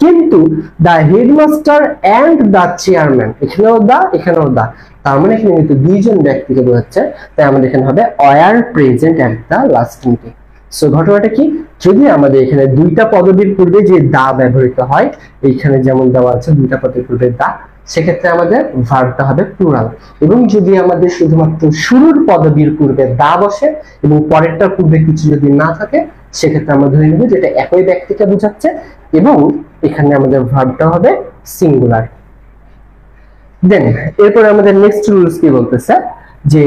কিন্তু the headmaster and the chairman, এখানেও দা এখানেও দা, তার মানে এখানে কিন্তু দুইজন ব্যক্তিকে বোঝাচ্ছে, তাই আমাদের এখানে হবে were present at the last meeting. So ঘটনাটা কি, যদি আমাদের এখানে দুইটা পদবীর পূর্বে যে দা ব্যবহৃত হয়, এইখানে যেমন দেওয়া আছে দুইটা পদবীর পূর্বে দা, সেক্ষেত্রে আমাদের ভার্বটা হবে প্লুরাল। এবং যদি আমাদের শুধুমাত্র শুরুর পদবীর পূর্বে দা বসে এবং পরেরটার পূর্বে কিছু যদি না থাকে, সেক্ষেত্রে আমরা ধরে নেব যেটা একই ব্যক্তিকে বোঝাচ্ছে এবং এখানে আমাদের ভার্বটা হবে সিঙ্গুলার। দেন এরপর আমাদের নেক্সট রুলস কি বলতেছে, যে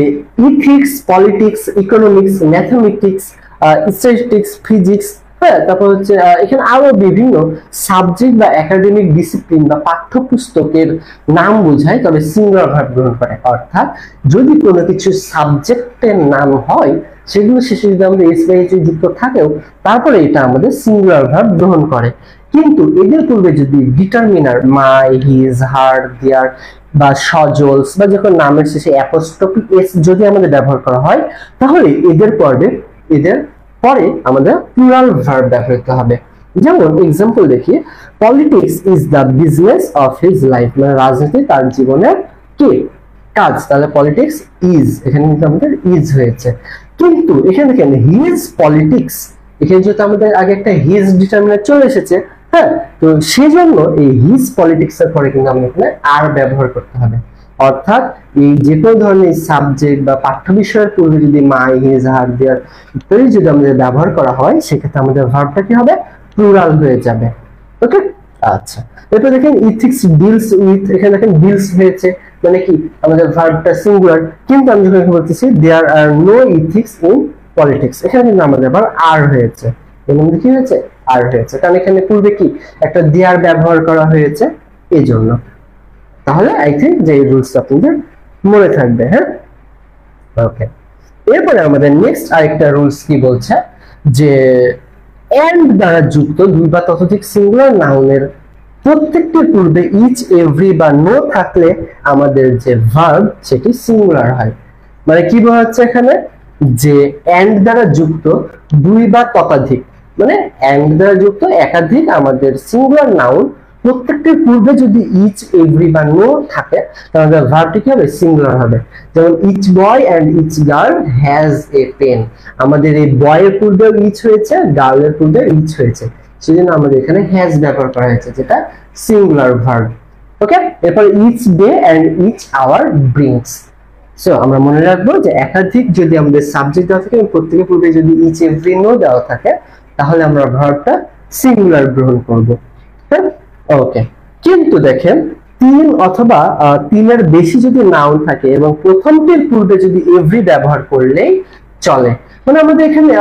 ethics, politics, economics, mathematics, statistics, physics, হ্যাঁ, তারপর হচ্ছে এখানে আরো বিভিন্ন সাবজেক্ট বা একাডেমিক ডিসিপ্লিন বা পাঠ্যপুস্তকের নাম বোঝায়, তবে সিঙ্গুলার ভার্ব গ্রহণ করে। অর্থাৎ যদি কোনো কিছু সাবজেক্টের নাম হয়, সেগুলো শেষে যদি আমাদের এস বা এইচ যুক্ত থাকেও, তারপরে এটা আমাদের সিঙ্গুলার ভার্ব গ্রহণ করে। কিন্তু এদের পূর্বে যদি ডিটারমিনার মাই, হিজ, হার, দেয়ার বা সজলস বা যখন নামের শেষে অ্যাপোস্ট্রফি এস যদি আমাদের ব্যবহার করা হয়, তাহলে এদের পরে আমাদের প্লুরাল ভার্ব ব্যবহৃত হবে। যেমন এক্সাম্পল দেখি, politics is the business of his life, মানে রাজনীতি তার জীবনের কি কাজ, তাহলে পলিটিক্স ইজ, এখানে কিন্তু আমাদের ইজ হয়েছে। কিন্তু এখানে দেখেন হিজ পলিটিক্স, এখানে যেহেতু আমাদের আগে একটা হিজ ডিটারমিনার চলে এসেছে, হ্যাঁ, তো সেজন্য এই হিজ পলিটিক্স এর পরে কিন্তু আমাদের এখানে আর ব্যবহার করতে হবে। অর্থাৎ এই যে কোনো ধরনের সাবজেক্ট বা পাঠ্য বিষয়ের পূর্বে যদি মাই, হিজ, হার, দেয়ার ইত্যাদি যদি আমাদের ব্যবহার করা হয়, সেক্ষেত্রে আমাদের ভার্বটা কি হবে, প্লুরাল হয়ে যাবে। ওকে, আচ্ছা, এরপর দেখেন ইথিক্স ডিলস উইথ, এখানে দেখেন ডিলস হয়েছে, মানে কি আমাদের ভার্বটা সিঙ্গুলার, কিন্তু আমি যখন বলতেছি দেয়ার আর নো ইথিক্স ইন পলিটিক্স, এখানে কিন্তু আমাদের আবার আর হয়েছে, এর মধ্যে কি হয়েছে, আর হয়েছে, কারণ এখানে পূর্বে কি একটা দেয়ার ব্যবহার করা হয়েছে, এই জন্য। তাহলে আই থিঙ্ক যে এই রুলসটা আপনাদের মনে থাকবে। হ্যাঁ, ওকে, এরপরে আমাদের নেক্সট আরেকটা রুলস কি বলছে যে এন্ড দ্বারা যুক্ত দুই বা ততোধিক সিঙ্গুলার নাউনের প্রত্যেকটির পূর্বে ইচ, এভরি বা নো থাকলে আমাদের যে ভার্ব সেটি সিঙ্গুলার হয়। মানে কি বোঝাচ্ছে এখানে, যে এন্ড দ্বারা যুক্ত দুই বা ততোধিক, মানে এন্ড দ্বারা যুক্ত একাধিক আমাদের সিঙ্গুলার নাউন প্রত্যেকটির পূর্বে যদি ইচ, এভরি বা নো থাকে, তাহলে ভার্বটি কি হবে, সিঙ্গুলার হবে। যেমন each boy and each girl has a pen, আমাদের এই বয়ের পূর্বে ইচ হয়েছে, গার্লের পূর্বে ইচ হয়েছে, সেজন্য আমাদের এখানে হ্যাজ ব্যবহার করা হয়েছে, যেটা সিঙ্গুলার ভার্ব। ওকে, এরপর each day and each hour brings. So আমরা মনে রাখবো যে একাধিক যদি আমাদের সাবজেক্ট দেওয়া থাকে এবং প্রত্যেকের পূর্বে যদি ইচ, এভরি, নো দেওয়া থাকে, তাহলে আমরা ভার্বটা সিঙ্গুলার গ্রহণ করব। হ্যাঁ, ওকে, কিন্তু দেখেন তিন অথবা তিনের বেশি যদি নাউন থাকে এবং প্রথমটির পূর্বে যদি এভরি ব্যবহার করলেই চলে। মানে আমাদের এখানে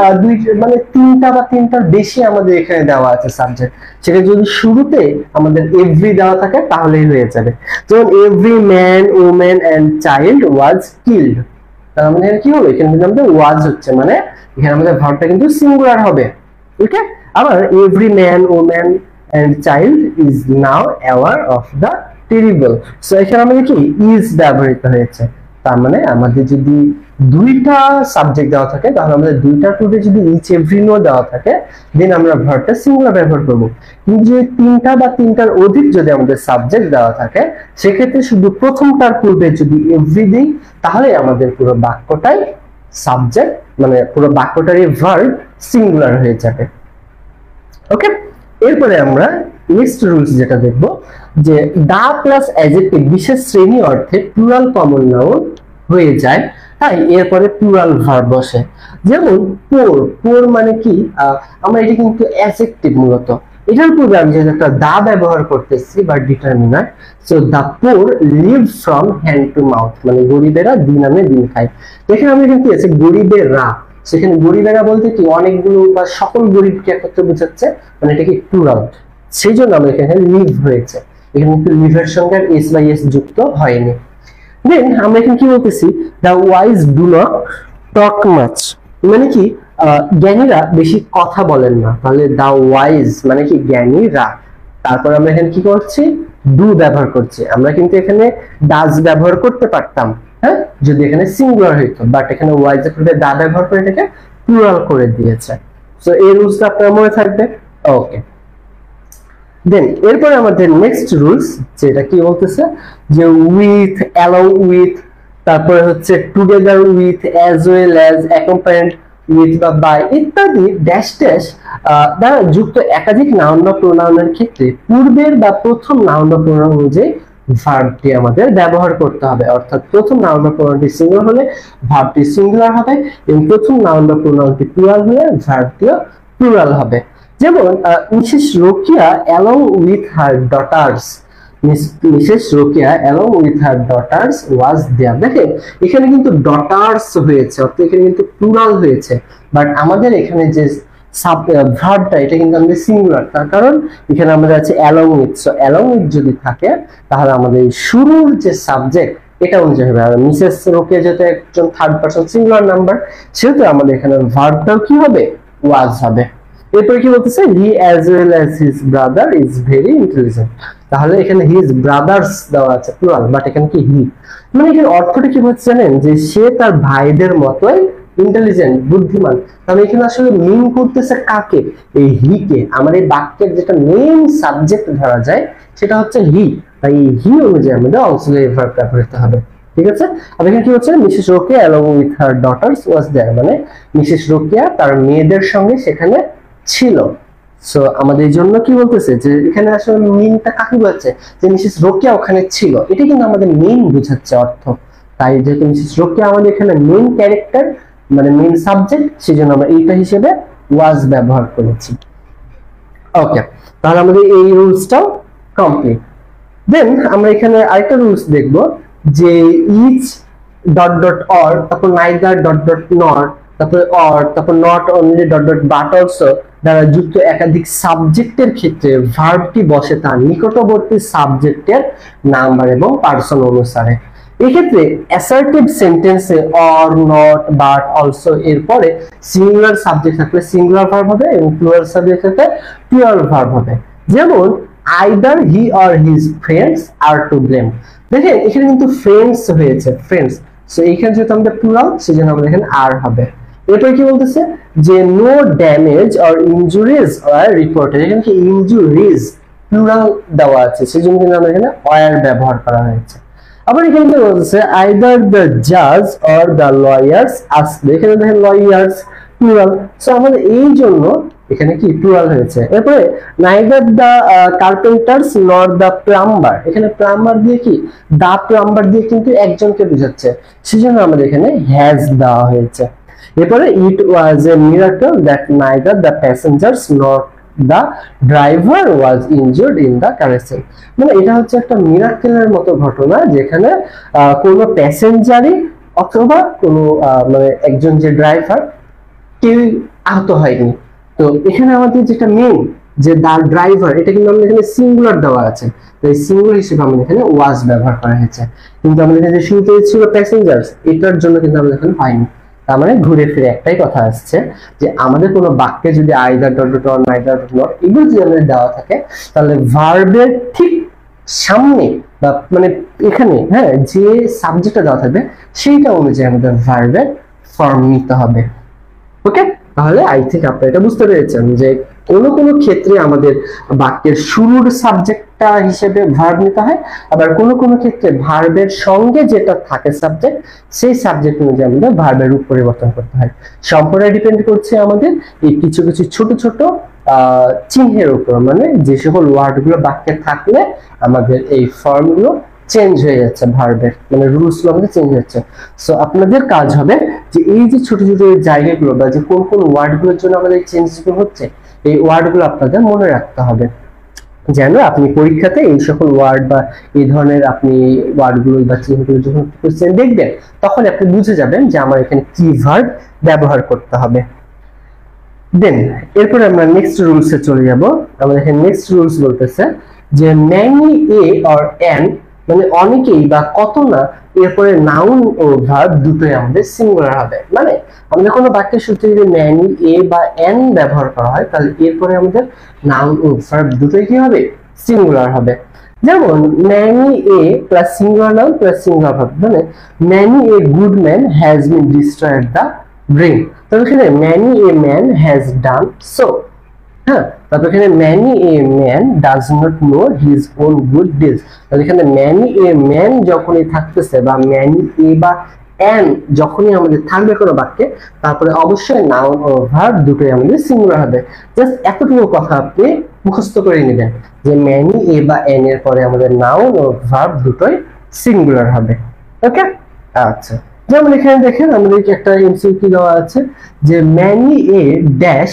মানে তিনটা বা তিনটার বেশি আমাদের এখানে দেওয়া আছে সাবজেক্ট, সেটা যদি শুরুতে আমাদের এভরি দেওয়া থাকে তাহলেই হয়ে যাবে। যেমন every man, woman and child was killed, তাহলে আমাদের কি হবে, এখানে কিন্তু আমাদের ওয়াজ হচ্ছে, মানে এখানে আমাদের ভার্বটা কিন্তু সিঙ্গুলার হবে। ওকে, আবার every man, woman and child is now aware of the terrible, so এখানে আমাদের কি is ব্যবহৃত হয়েছে। তার মানে আমাদের যদি দুইটা সাবজেক্ট দেওয়া থাকে, তাহলে আমাদের দুইটার পূর্বে যদি ইচ, এভরি, নো দেওয়া থাকে, দেন আমরা ভার্বটা সিঙ্গুলার ব্যবহার করব। কিন্তু যে তিনটা বা তিনটার অধিক যদি আমাদের সাবজেক্ট দেওয়া থাকে, সেক্ষেত্রে শুধু প্রথমটার পূর্বে যদি এভরি দিই, তাহলে আমাদের পুরো বাক্যটাই সাবজেক্ট, মানে পুরো বাক্যটারই ভার্ব সিঙ্গুলার হয়ে যাবে। ওকে, এরপরে আমরা নেক্সট রুলস যেটা দেখব, যে দা প্লাস অ্যাডজেক্টিভ বিশেষ শ্রেণী অর্থে প্লুরাল কমন নাউন হয়ে যায়, তাই এরপরে প্লুরাল ভার্ব বসে। যেমন পোর, পোর মানে কি, আমরা এটা কিন্তু অ্যাডজেক্টিভ মূলত, এটার পূর্বে আমি যেহেতু একটা দা ব্যবহার করতেছি বা determiner, so the poor live from hand to mouth, মানে গরিবেরা দিন আনে দিন খায়। এখানে আমরা কিন্তু আছে গরিবেরা, সেখানে গরিবেরা বলতে কি অনেকগুলো বা সকল গরিবকে একত্রে বোঝাচ্ছে, মানে এটা কি প্লুরাল, সেই জন্য আমরা এখানে লিভ হয়েছে, এখানে কিন্তু লিভের সঙ্গে এস বাই এস যুক্ত হয়নি। দেন আমরা এখানে কি বলতেছি, the wise do not talk much, মানে কি জ্ঞানীরা বেশি কথা বলেন না, তাহলে দা ওয়াইজ মানে কি জ্ঞানীরা। তারপর আমরা এখানে কি করছি, ডু ব্যবহার করছি, আমরা কিন্তু এখানে ডাজ ব্যবহার করতে পারতাম, হ্যাঁ, যদি এখানে সিঙ্গুলার হইতো, বাট এখানে ওয়াইজ এর পূর্বে দা ব্যবহার করে এটাকে প্লুরাল করে দিয়েছে। সো এই রুলসটা আপনার মনে থাকবে। ওকে, দেন এরপরে আমাদের নেক্সট রুলস যেটা কি বলতেছে, যে উইথ, অ্যালং উইথ, তারপরে হচ্ছে together with, as well as, accompanied with বা বাই ইত্যাদি ড্যাশ ড্যাশ দ্বারা যুক্ত একাধিক নাউন বা প্রোনাউনের ক্ষেত্রে পূর্বের বা প্রথম নাউন বা প্রোনাউন অনুযায়ী ভার্বটি আমাদের ব্যবহার করতে হবে। অর্থাৎ প্রথম নাউন বা প্রোনাউনটি সিঙ্গুলার হলে ভার্বটি সিঙ্গুলার হবে, এবং প্রথম নাউন বা প্রোনাউনটি প্লুরাল হলে ভার্বটিও প্লুরাল হবে। যেমন Mrs Rokeya along with her daughters, Mrs Rokeya along with her daughters was there. দেখেন এখানে কিন্তু ডটার্স হয়েছে, অর্থাৎ এখানে কিন্তু প্লুরাল হয়েছে, বাট আমাদের এখানে যে ভার্বটা এটা কিন্তু আমাদের সিঙ্গুলার, তার কারণ এখানে আমাদের আছে along with. So along with যদি থাকে, তাহলে আমাদের শুরুর যে সাবজেক্ট এটা অনুযায়ী হবে। আর মিসেস রোকিয়া যেহেতু একজন থার্ড পারসন সিঙ্গুলার নাম্বার, সেহেতু আমাদের এখানে ভার্বটাও কি হবে, ওয়াজ হবে। এরপরে কি বলতেছে, হি as well as his brother is very intelligent, তাহলে এখানে হিজ ব্রাদার্স দেওয়া আছে প্লুরাল, বাট এখানে কি হি, মানে এখানে অর্থটা কি বলতে জানেন, যে সে তার ভাইদের মতোই ইন্টেলিজেন্ট, বুদ্ধিমান। তাহলে এখানে আসলে মিন করতেছে কাকে, এই হি কে। আমার এই বাক্যের যেটা মেইন সাবজেক্ট ধরা যায় সেটা হচ্ছে হি, তাই এই হি অনুযায়ী আমাদের অক্সিলারি ভার্ব ব্যবহৃত হবে। ঠিক আছে। আর এখানে কি হচ্ছে, Mrs Rokeya along with her daughters was there, মানে মিসেস রোকেয়া তার মেয়েদের সঙ্গে সেখানে ছিল। সো আমাদের জন্য কি বলতেছে যে এখানে আসলে মিনটা কাকে বোঝাচ্ছে, যে মিসেস রোকেয়া ওখানে ছিল, এটা কিন্তু আমাদের মেইন বোঝাচ্ছে অর্থ। তাই যেহেতু মিসেস রোকেয়া আমাদের এখানে মেইন ক্যারেক্টার মানে মেইন সাবজেক্ট, সেজন্য আমরা এইটা হিসেবে ওয়াজ ব্যবহার করেছি। ওকে, তাহলে আমাদের এই রুলসটাও কমপ্লিট। দেন আমরা এখানে আরেকটা রুলস দেখব যে ইচ ডট ডট অর, তারপর নাইদার ডট ডট নট, তারপর অর, তারপর not only dot dot but also দ্বারা যুক্ত একাধিক সাবজেক্টের ক্ষেত্রে ভার্বটি বসে তার নিকটবর্তী সাবজেক্টের নাম্বার এবং পার্সন অনুসারে। এক্ষেত্রে অ্যাসার্টিভ সেন্টেন্সে অর, নট, বাট, অলসো এরপরে সিঙ্গুলার সাবজেক্ট থাকলে সিঙ্গুলার ভার্ব হবে এবং প্লুরাল সাবজেক্ট থাকলে প্লুরাল ভার্ব হবে। যেমন either he or his friends are to blame, দেখেন এখানে কিন্তু ফ্রেন্ডস হয়েছে, ফ্রেন্ডস, সো এখানে যেহেতু আমাদের প্লুরাল সেজন্য আমাদের এখানে আর হবে। এরপর কি বলতেছে যে no damage or injuries are reported, এখানে কি ইনজুরিজ প্লুরাল দেওয়া আছে সেজন্য কিন্তু আমরা এখানে ওয়ার ব্যবহার করা হয়েছে। আবার এখানে কি বলতেছে either the judge or the lawyers asked, এখানে দেখেন lawyers প্লুরাল, সো আমাদের এই জন্য এখানে কি প্লুরাল হয়েছে। এরপরে neither the carpenters nor the plumber, এখানে প্লাম্বার দিয়ে কি দা প্লাম্বার দিয়ে কিন্তু একজনকে বোঝাচ্ছে, সেজন্য আমাদের এখানে হ্যাজ দেওয়া হয়েছে। এরপরে it was a miracle that neither the passengers nor the driver was injured in the car accident, মানে এটা হচ্ছে একটা মিরাকেলের মতো ঘটনা যেখানে কোনো প্যাসেঞ্জারই অথবা কোনো মানে একজন যে ড্রাইভার কেউ আহত হয়নি। তো এখানে আমাদের যেটা মেইন যে দা ড্রাইভার, এটা কিন্তু আমাদের এখানে সিঙ্গুলার দেওয়া আছে, তো এই সিঙ্গুলার হিসেবে আমাদের এখানে ওয়াজ ব্যবহার করা হয়েছে। কিন্তু আমাদের এখানে যে শুরুতে ছিল প্যাসেঞ্জার্স, এটার জন্য কিন্তু আমাদের এখানে হয়নি। তার মানে ঘুরে ফিরে একটাই কথা আসছে যে আমাদের কোনো বাক্যে যদি either dot dot or neither dot not এগুলো যদি আমাদের দেওয়া থাকে, তাহলে ভার্বের ঠিক সামনে বা মানে এখানে হ্যাঁ যে সাবজেক্টটা দেওয়া থাকবে সেইটা অনুযায়ী আমাদের ভার্বের ফর্ম নিতে হবে। ওকে, তাহলে আই থিঙ্ক আপনারা এটা বুঝতে পেরেছেন যে কোনো কোনো ক্ষেত্রে আমাদের বাক্যের শুরুর সাবজেক্টটা হিসেবে ভার্ব নিতে হয়, আবার কোনো কোনো ক্ষেত্রে ভার্বের সঙ্গে যেটা থাকে সাবজেক্ট সেই সাবজেক্ট অনুযায়ী আমাদের ভার্বের রূপ পরিবর্তন করতে হয়। সম্পূর্ণ ডিপেন্ড করছে আমাদের এই কিছু কিছু ছোট ছোট চিহ্নের উপর, মানে যে সকল ওয়ার্ডগুলো বাক্যে থাকলে আমাদের এই ফর্মগুলো চেঞ্জ হয়ে যাচ্ছে, ভার্বের মানে রুলস গুলো আমাদের চেঞ্জ হচ্ছে। সো আপনাদের কাজ হবে যে এই যে ছোট ছোট জায়গাগুলো বা যে কোন কোন ওয়ার্ডগুলোর জন্য আমাদের চেঞ্জগুলো হচ্ছে এই ওয়ার্ডগুলো আপনাদের মনে রাখতে হবে, যেন আপনি পরীক্ষাতে এই সকল ওয়ার্ড বা এই ধরনের আপনি ওয়ার্ডগুলো বা চিহ্নগুলো যখন কোশ্চেন দেখবেন তখন আপনি বুঝে যাবেন যে আমার এখানে কি ভার্ব ব্যবহার করতে হবে। দেন এরপরে আমরা নেক্সট রুলসে চলে যাব। আমাদের এখানে নেক্সট রুলস বলতেছে যে ম্যানি এ অর এন, মানে অনেকেই বা কত না, এরপরে নাউন ও ভার্ব দুটোই আমাদের সিঙ্গুলার হবে। মানে আমাদের কোনো বাক্যের সূত্রে যদি ম্যানি এ বা এন ব্যবহার করা হয় তাহলে এরপরে আমাদের নাউন ও ভার্ব দুটোই কি হবে, সিঙ্গুলার হবে। যেমন many a plus singular noun plus singular verb, মানে many a good man has been destroyed the dream, তবে এখানে many a man has done so, হ্যাঁ, তারপর এখানে many a man does not know his own good deeds, তাহলে এখানে many a man যখনই থাকতেছে বা ম্যানি এ বা এন যখনই আমাদের থাকবে কোনো বাক্যে, তারপরে অবশ্যই নাউন ও ভার্ব দুটোই আমাদের সিঙ্গুলার হবে। জাস্ট এতটুকু কথা আপনি মুখস্থ করে নেবেন যে ম্যানি এ বা এন এর পরে আমাদের নাউন ও ভার্ব দুটোই সিঙ্গুলার হবে। ওকে, আচ্ছা, যেমন এখানে দেখেন আমাদের একটা এমসিকিউ দেওয়া আছে যে many a dash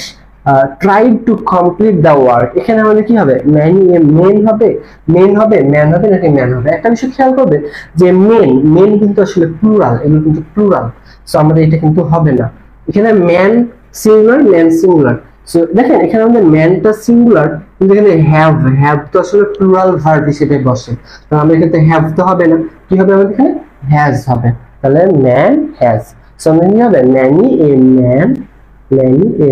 tried to complete the work, এখানে আমাদের কি হবে, ম্যানি এ মেন হবে, মেন হবে, ম্যান হবে নাকি ম্যান হবে। একটা বিষয় খেয়াল করবে যে মেন কিন্তু আসলে প্লুরাল, এগুলো কিন্তু প্লুরাল, সো আমাদের এটা কিন্তু হবে না। এখানে man singular, man singular, so দেখেন এখানে আমাদের ম্যানটা সিঙ্গুলার কিন্তু এখানে হ্যাভ তো আসলে প্লুরাল ভার্ব হিসেবে বসে, তো আমরা এখানে হ্যাভ তো হবে না, কি হবে আমাদের এখানে হ্যাজ হবে, তাহলে ম্যান হ্যাজ, সো আমাদের কি হবে many a man, many a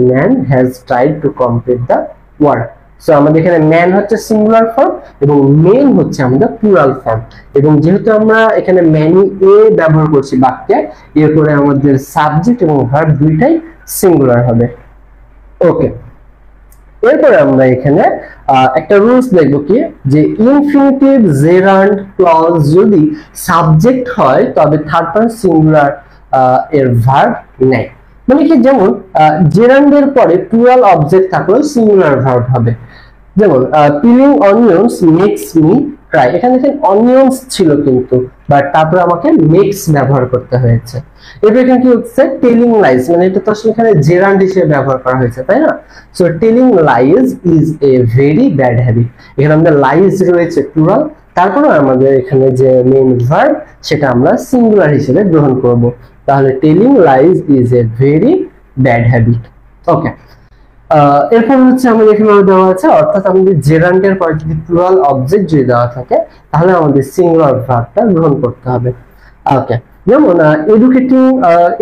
man has tried to complete the work, so আমাদের এখানে ম্যান হচ্ছে সিঙ্গুলার ফর্ম এবং মেন হচ্ছে আমাদের প্লুরাল ফর্ম, এবং যেহেতু আমরা এখানে ম্যানি এ ব্যবহার করছি বাক্যে, এরপরে আমাদের সাবজেক্ট এবং ভার্ব দুইটাই সিঙ্গুলার হবে। ওকে, এরপরে আমরা এখানে একটা রুলস দেখবো কি, যে ইনফিনিটিভ জেরান্ড ক্লজ যদি সাবজেক্ট হয় তবে থার্ড পারসন সিঙ্গুলার এর ভার্ব নেয়। মানে কি, যেমন জেরান্ডের পরে প্লুরাল অবজেক্ট থাকলেও সিঙ্গুলার ভার্ব হবে। যেমন peeling onions makes me cry, এখানে দেখেন অনিয়ন্স ছিল কিন্তু, বাট তারপরে আমাকে মেক্স ব্যবহার করতে হয়েছে। এরপর এখানে কি হচ্ছে, টেলিং লাইজ, মানে এটা তো আসলে এখানে জেরান্ড হিসেবে ব্যবহার করা হয়েছে, তাই না? So telling lies is a very bad habit, এখানে আমাদের লাইজ রয়েছে প্লুরাল, তারপরে আমাদের এখানে যে মেইন ভার্ব সেটা আমরা সিঙ্গুলার হিসেবে গ্রহণ করব। তাহলে telling lies is a very bad habit. Okay, এরপর হচ্ছে আমাদের এখানে দেওয়া আছে, অর্থাৎ আমাদের জেরান্ডের পরে যদি প্লুরাল অবজেক্ট যদি দেওয়া থাকে তাহলে আমাদের সিঙ্গুলার ভার্বটা গ্রহণ করতে হবে। ওকে, যেমন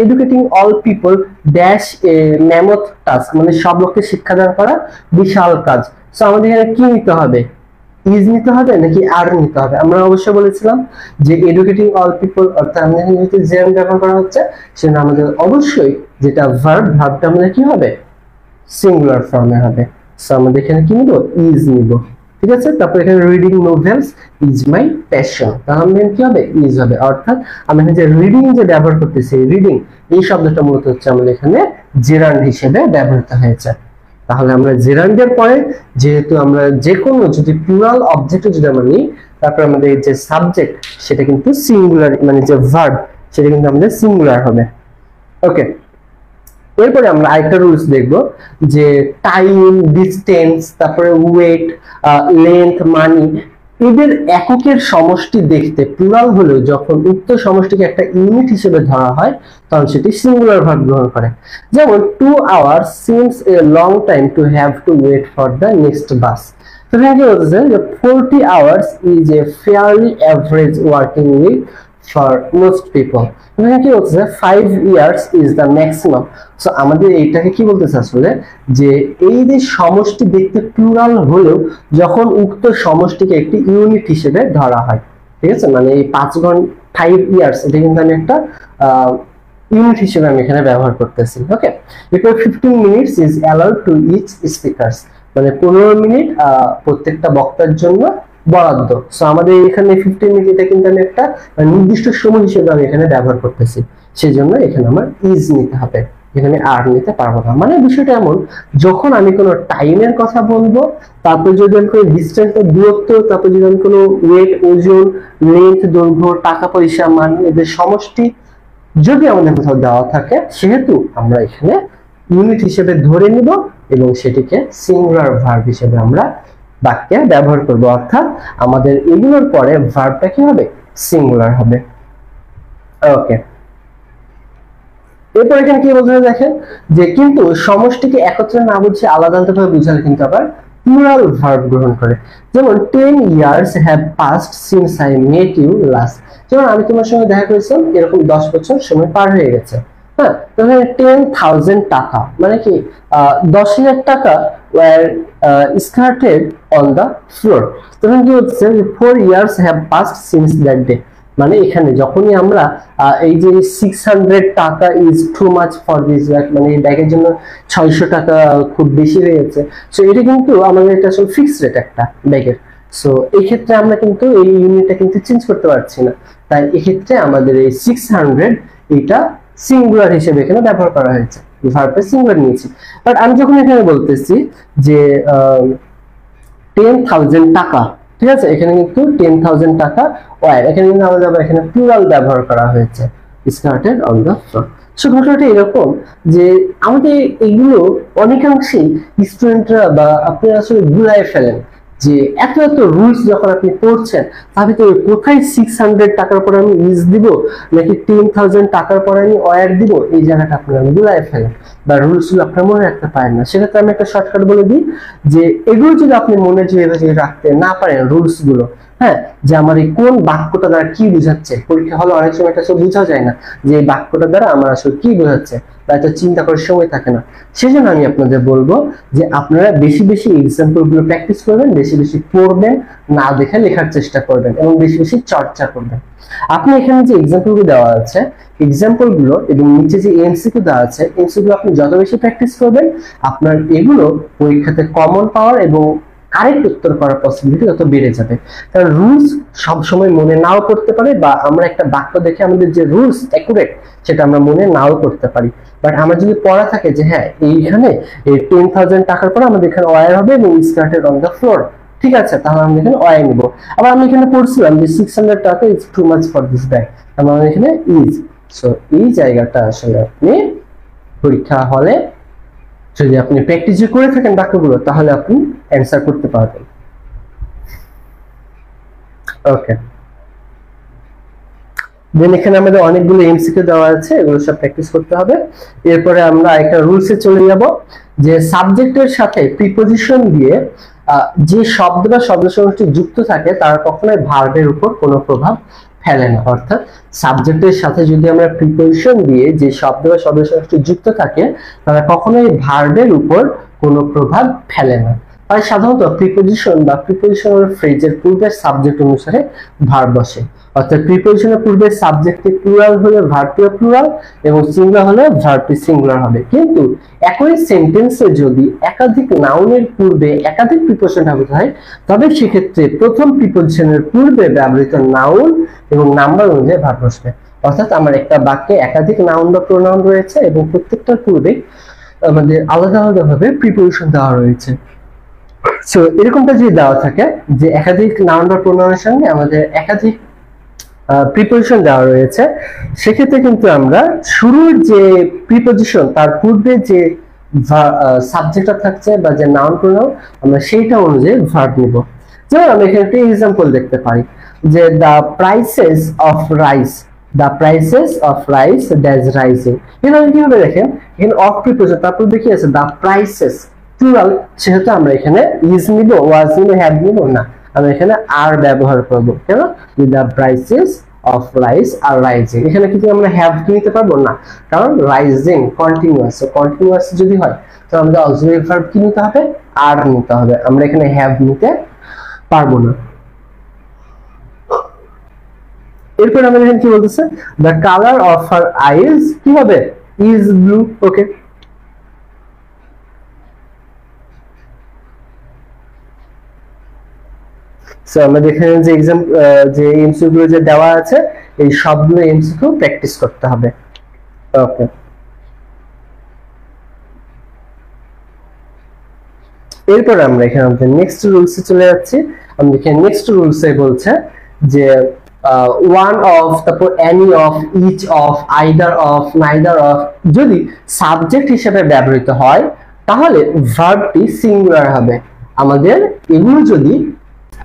educating all people dash a mammoth task, মানে সব লোককে শিক্ষাদান করা বিশাল কাজ। সো আমাদের এখানে কি নিতে হবে, ইজ নিতে হবে নাকি আর নিতে হবে? আমরা অবশ্যই বলেছিলাম যে এডুকেটিং অল পিপল, অর্থাৎ আমাদের এখানে যেহেতু জেরান্ড ব্যবহার করা হচ্ছে সেটা আমাদের অবশ্যই যেটা ভার্বটা আমাদের কি হবে, সিঙ্গুলার ফর্মে হবে। সো আমাদের এখানে কি নিব, ইজ নিব, ঠিক আছে। তারপর এখানে reading novels is my passion, তাহলে কি হবে, ইজ হবে। অর্থাৎ আমরা এখানে যে রিডিং যে ব্যবহার করতেছি, রিডিং এই শব্দটা মূলত হচ্ছে আমাদের এখানে জেরান্ড হিসেবে ব্যবহৃত হয়েছে। তাহলে আমরা জেরান্ডের পরে যেহেতু আমরা যে কোনো যদি প্লুরাল অবজেক্ট যদি আমরা নিই, তারপর আমাদের যে সাবজেক্ট সেটা কিন্তু সিঙ্গুলার, মানে যে ভার্ব সেটা কিন্তু আমাদের সিঙ্গুলার হবে। ওকে, এরপরে আমরা আরেকটা রুলস দেখবো, যে টাইম, ডিস্টেন্স, তারপরে ওয়েট, লেন্থ, মানি, এদের এককের সমষ্টি দেখতে প্লুরাল হলেও যখন উক্ত সমষ্টিকে একটা ইউনিট হিসেবে ধরা হয় তখন সেটি সিঙ্গুলার ভার্ব গ্রহণ করে। যেমন 2 hours seems a long time to have to wait for the next bus। তো এখানে কি বলতেছে যে 40 hours is a fairly average working week for most people। এখানে কি বলতেছে 5 years is the maximum। So আমাদের এইটাকে কি বলতেছে আসলে, যে এই যে সমষ্টি দেখতে প্লুরাল হলেও যখন উক্ত সমষ্টিকে একটি ইউনিট হিসেবে ধরা হয়, ঠিক আছে, মানে এই 5 ঘন্টা 5 ইয়ার্স এটা কিন্তু আমি একটা ইউনিট হিসেবে আমি এখানে ব্যবহার করতেছি। ওকে, এরপর 15 minutes is allowed to each speakers, মানে 15 মিনিট প্রত্যেকটা বক্তার জন্য বরাদ্দ। সো আমাদের এখানে 15 মিনিট এটা কিন্তু আমি একটা নির্দিষ্ট সময় হিসেবে আমি এখানে ব্যবহার করতেছি, সেজন্য এখানে আমার ইজ নিতে হবে, এখানে আর নিতে পারবো না। মানে বিষয়টা এমন, যখন আমি কোনো টাইমের কথা বলবো, তারপর যদি আমি কোনো ডিস্টেন্স, দূরত্ব, তারপর যদি আমি কোনো ওয়েট, ওজন, লেন্থ, দৈর্ঘ্য, টাকা পয়সা, মান, এদের সমষ্টি যদি আমাদের কোথাও দেওয়া থাকে, সেহেতু আমরা এখানে ইউনিট হিসেবে ধরে নিব এবং সেটিকে সিঙ্গুলার ভার্ব হিসেবে আমরা বাক্যে ব্যবহার করব। অর্থাৎ আমাদের এগুলোর পরে ভার্বটা কি হবে, সিঙ্গুলার হবে। ওকে, এরপর এখানে কি বলতে হবে দেখেন, যে কিন্তু সমষ্টিকে একত্রে না বুঝে আলাদা আলাদা ভাবে বুঝালে কিন্তু আবার প্লুরাল ভার্ব গ্রহণ করে। যেমন 10 years have passed since I met you last, যেমন আমি তোমার সঙ্গে দেখা করেছিলাম এরকম 10 বছর সময় পার হয়ে গেছে। হ্যাঁ, তাহলে 10,000 টাকা মানে কি 10,000 টাকা were scattered on the floor। তখন কি হচ্ছে 4 years have passed since that day, মানে এখানে যখনই আমরা এই যে 600 টাকা is too much for this bag, মানে এই ব্যাগের জন্য 600 টাকা খুব বেশি হয়ে গেছে। সো এটা কিন্তু আমাদের এটা আসলে ফিক্সড রেট একটা ব্যাগের। সো এই ক্ষেত্রে আমরা কিন্তু এই ইউনিটটা কিন্তু চেঞ্জ করতে পারছি না, তাই এই ক্ষেত্রে আমাদের এই 600 এটা সিঙ্গুলার হিসেবে এখানে ব্যবহার করা হয়েছে, ভার্বটা সিঙ্গুলার নিয়েছি। বাট আমি যখন এখানে বলতেছি যে 10,000 টাকা, ঠিক আছে, এখানে কিন্তু 10,000 টাকা ওয়ার, এখানে কিন্তু আমাদের এখানে প্লুরাল ব্যবহার করা হয়েছে, স্কার্টেড অন দ্য ফ্লোর। সো ঘটনাটা এরকম যে আমাদের এগুলো অনেকাংশেই স্টুডেন্টরা বা আপনারা আসলে গুলায় ফেলেন, যে এত এত রুলস যখন আপনি পড়ছেন তার ভিতরে কোথায় 600 টাকার পর আমি ইজ দিব নাকি 10,000 টাকার পর আমি ওয়ার দিব, এই জায়গাটা আপনারা গুলায় ফেলেন বা রুলস গুলো আপনারা মনে রাখতে পারেন না। সেক্ষেত্রে আমি একটা শর্টকাট বলে দিই, যে এগুলো যদি আপনি মনে যদি রাখতে না পারেন রুলস গুলো, হ্যাঁ, যে আমার এই কোন বাক্যটা দ্বারা কি বোঝাচ্ছে, পরীক্ষা হলে অনেক সময় এটা সব বোঝা যায় না যে এই বাক্যটা দ্বারা আমার আসলে কি বোঝাচ্ছে, বা এটা চিন্তা করার সময় থাকে না। সেজন্য আমি আপনাদের বলবো যে আপনারা বেশি বেশি এক্সাম্পল গুলো প্র্যাকটিস করবেন, বেশি বেশি পড়বেন, না দেখে লেখার চেষ্টা করবেন এবং বেশি বেশি চর্চা করবেন। আপনি এখানে যে এক্সাম্পল গুলো দেওয়া আছে, এক্সাম্পল গুলো এবং নিচে যে এমসিকিউ দেওয়া আছে, এমসিকিউ আপনি যত বেশি প্র্যাকটিস করবেন আপনার এগুলো পরীক্ষাতে কমন পাওয়ার এবং কারেক্ট উত্তর করার পসিবিলিটি তত বেড়ে যাবে। কারণ রুলস সব সময় মনে নাও করতে পারে, বা আমরা একটা বাক্য দেখে আমাদের যে রুলস অ্যাকুরেট সেটা আমরা মনে নাও করতে পারি। বাট আমার যদি পড়া থাকে যে হ্যাঁ এইখানে এই 10,000 টাকার পরে আমাদের এখানে ওয়ার হবে এবং স্টার্টেড অন দ্য ফ্লোর, ঠিক আছে, তাহলে আমি এখানে ওয়াই নিব। আবার আমি এখানে পড়ছিলাম যে 600 টাকা is too much for this bag, আমার এখানে ইজ। সো এই জায়গাটা আসলে আপনি পরীক্ষা হলে যদি আপনি প্র্যাকটিস করে থাকেন বাক্যগুলো, তাহলে আপনি অ্যান্সার করতে পারবেন। ওকে, দেন এখানে আমাদের অনেকগুলো এমসিকিউ দেওয়া আছে, এগুলো সব প্র্যাকটিস করতে হবে। এরপরে আমরা একটা রুলসে চলে যাব, যে সাবজেক্টের সাথে প্রিপজিশন দিয়ে যে শব্দ বা শব্দ সমষ্টি যুক্ত থাকে তারা কখনোই ভার্বের উপর কোনো প্রভাব ফেলে না। অর্থাৎ সাবজেক্টের সাথে যদি আমরা প্রিপজিশন দিয়ে যে শব্দ বা শব্দ সমষ্টি যুক্ত থাকে তারা কখনোই ভার্বের উপর কোনো প্রভাব ফেলে না। তাই সাধারণত প্রিপজিশন বা প্রিপজিশনাল ফ্রেজের পূর্বের সাবজেক্ট অনুসারে ভার্ব বসে। অর্থাৎ প্রিপজিশনের পূর্বে সাবজেক্টটি প্লুরাল হলে ভার্বটিও প্লুরাল এবং সিঙ্গুলার হলে ভার্বটি সিঙ্গুলার হবে। কিন্তু একই সেন্টেন্সে যদি একাধিক নাউনের পূর্বে একাধিক প্রিপজিশন ব্যবহৃত হয়, তবে সেক্ষেত্রে প্রথম প্রিপজিশনের পূর্বে ব্যবহৃত নাউন এবং নাম্বার অনুযায়ী ভার্ব বসবে। অর্থাৎ আমার একটা বাক্যে একাধিক নাউন বা প্রোনাউন রয়েছে এবং প্রত্যেকটার পূর্বে আমাদের আলাদা আলাদা ভাবে প্রিপজিশন দেওয়া রয়েছে। সো এরকমটা যদি দেওয়া থাকে যে একাধিক নাউন বা প্রোনাউনের সঙ্গে আমাদের একাধিক প্রিপজিশন দেওয়া রয়েছে, সেক্ষেত্রে কিন্তু আমরা শুরুর যে প্রিপজিশন তার পূর্বে যে সাবজেক্টটা থাকছে বা যে নাউন প্রোনাউন আমরা সেইটা অনুযায়ী ভার্ব নিব। যেমন আমরা এখানে একটা এক্সাম্পল দেখতে পারি যে the prices of rice, the prices of rice dash rising. এখানে কিভাবে দেখেন, এখানে অফ প্রিপজিশন তার পূর্বে কি আছে, দ্য প্রাইসেস প্লুরাল, সেহেতু আমরা এখানে ইজ নিব, ওয়াজ নিব, হ্যাভ নিব না, আমরা এখানে আর ব্যবহার করব। কেন, the prices of rice are rising. এখানে কিন্তু আমরা হ্যাভ নিতে পারবো না, কারণ রাইজিং কন্টিনিউয়াস, কন্টিনিউয়াস যদি হয় তো আমাদের অক্সিলারি ভার্ব কি নিতে হবে, আর নিতে হবে, আমরা এখানে হ্যাভ নিতে পারবো না। এরপর আমাদের এখানে কি বলতেছে, দ্য কালার অফ হার আইজ কি হবে, ইজ ব্লু। ওকে, সো আমাদের এখানে যে এক্সাম যে এমসিকিউ গুলো যে দেওয়া আছে এই সবগুলো এমসিকিউ প্র্যাকটিস করতে হবে। ওকে, এরপর আমরা এখানে আমাদের নেক্সট রুলসে চলে যাচ্ছি। আমরা এখানে নেক্সট রুলসে বলছে যে ওয়ান অফ, তারপর any of, each of, either of, neither of যদি সাবজেক্ট হিসেবে ব্যবহৃত হয় তাহলে ভার্বটি সিঙ্গুলার হবে। আমাদের এগুলো যদি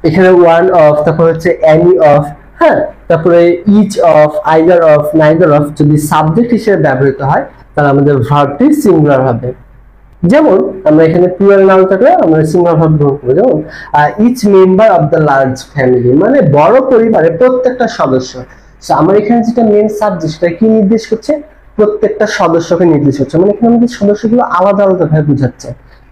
এখানে ওয়ান অফ, তারপর হচ্ছে এনি অফ, হ্যাঁ, তারপরে each of, either of, neither of যদি সাবজেক্ট হিসেবে ব্যবহৃত হয় তাহলে আমাদের ভার্বটি সিঙ্গুলার হবে। যেমন আমরা এখানে প্লুরাল নাউন থাকলে আমরা সিঙ্গুলার ভার্ব গ্রহণ করব। যেমন each member of the large family, মানে বড় পরিবারের প্রত্যেকটা সদস্য। সো আমার এখানে যেটা মেইন সাবজেক্ট সেটা কি নির্দেশ করছে, প্রত্যেকটা সদস্যকে নির্দেশ করছে, মানে এখানে আমাদের সদস্যগুলো আলাদা আলাদা ভাবে বোঝাচ্ছে।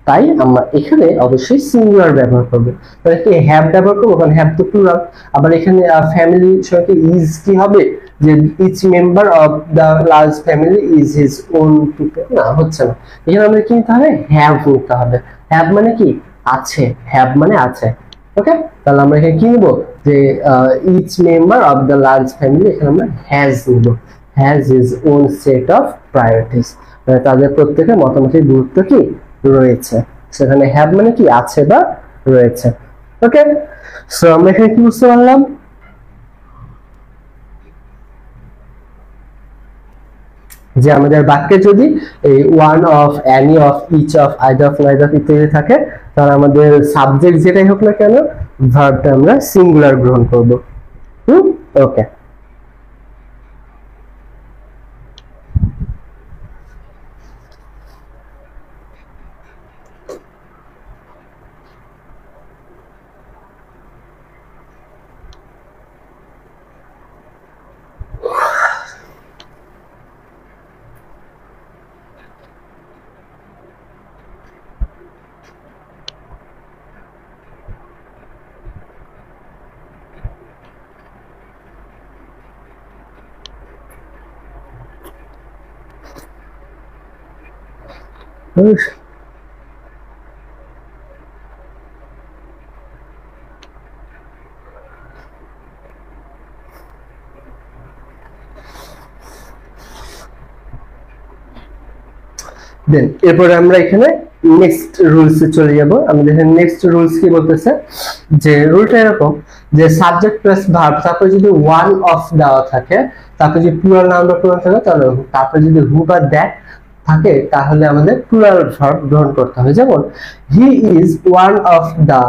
তাই আমরা এখানে অবশ্যই সিঙ্গুলার ব্যবহার করব। তাহলে কি হ্যাভ ব্যবহার করব, কারণ হ্যাভ তো প্লুরাল। আবার এখানে ফ্যামিলি সঙ্গে ইজ কি হবে, যে each member of the large family is his own people, না হচ্ছে না, এখানে আমাদের কি নিতে হবে, হ্যাভ নিতে হবে। হ্যাভ মানে কি, আছে, হ্যাভ মানে আছে। ওকে, তাহলে আমরা এখানে কি নিব, যে each member of the large family, এখানে আমরা হ্যাজ নিব, has his own set of priorities, মানে তাদের প্রত্যেকের মতামতের গুরুত্ব কি রয়েছে। সেখানে হ্যাভ মানে কি, আছে বা রয়েছে। ওকে, সো আমরা এখানে কি বুঝতে পারলাম, যে আমাদের বাক্যে যদি এই one of, any of, each of, either of, neither of ইত্যাদি থাকে তাহলে আমাদের সাবজেক্ট যেটাই হোক না কেন ভার্বটা আমরা সিঙ্গুলার গ্রহণ করব। ওকে, দেন এরপরে আমরা এখানে নেক্সট রুলসে চলে যাব। আমাদের এখানে নেক্সট রুলস কি বলতেছে, যে রুলটা এরকম যে সাবজেক্ট প্লাস ভার্ব, তারপরে যদি ওয়ান অফ দেওয়া থাকে, তারপরে যদি প্লুরাল নাউন বা প্রোনাউন থাকে তাহলে, তারপরে যদি হু বা দ্যাট থাকে তাহলে আমাদের প্লুরাল ভার্ব গ্রহণ করতে হবে। যেমন he is one of the,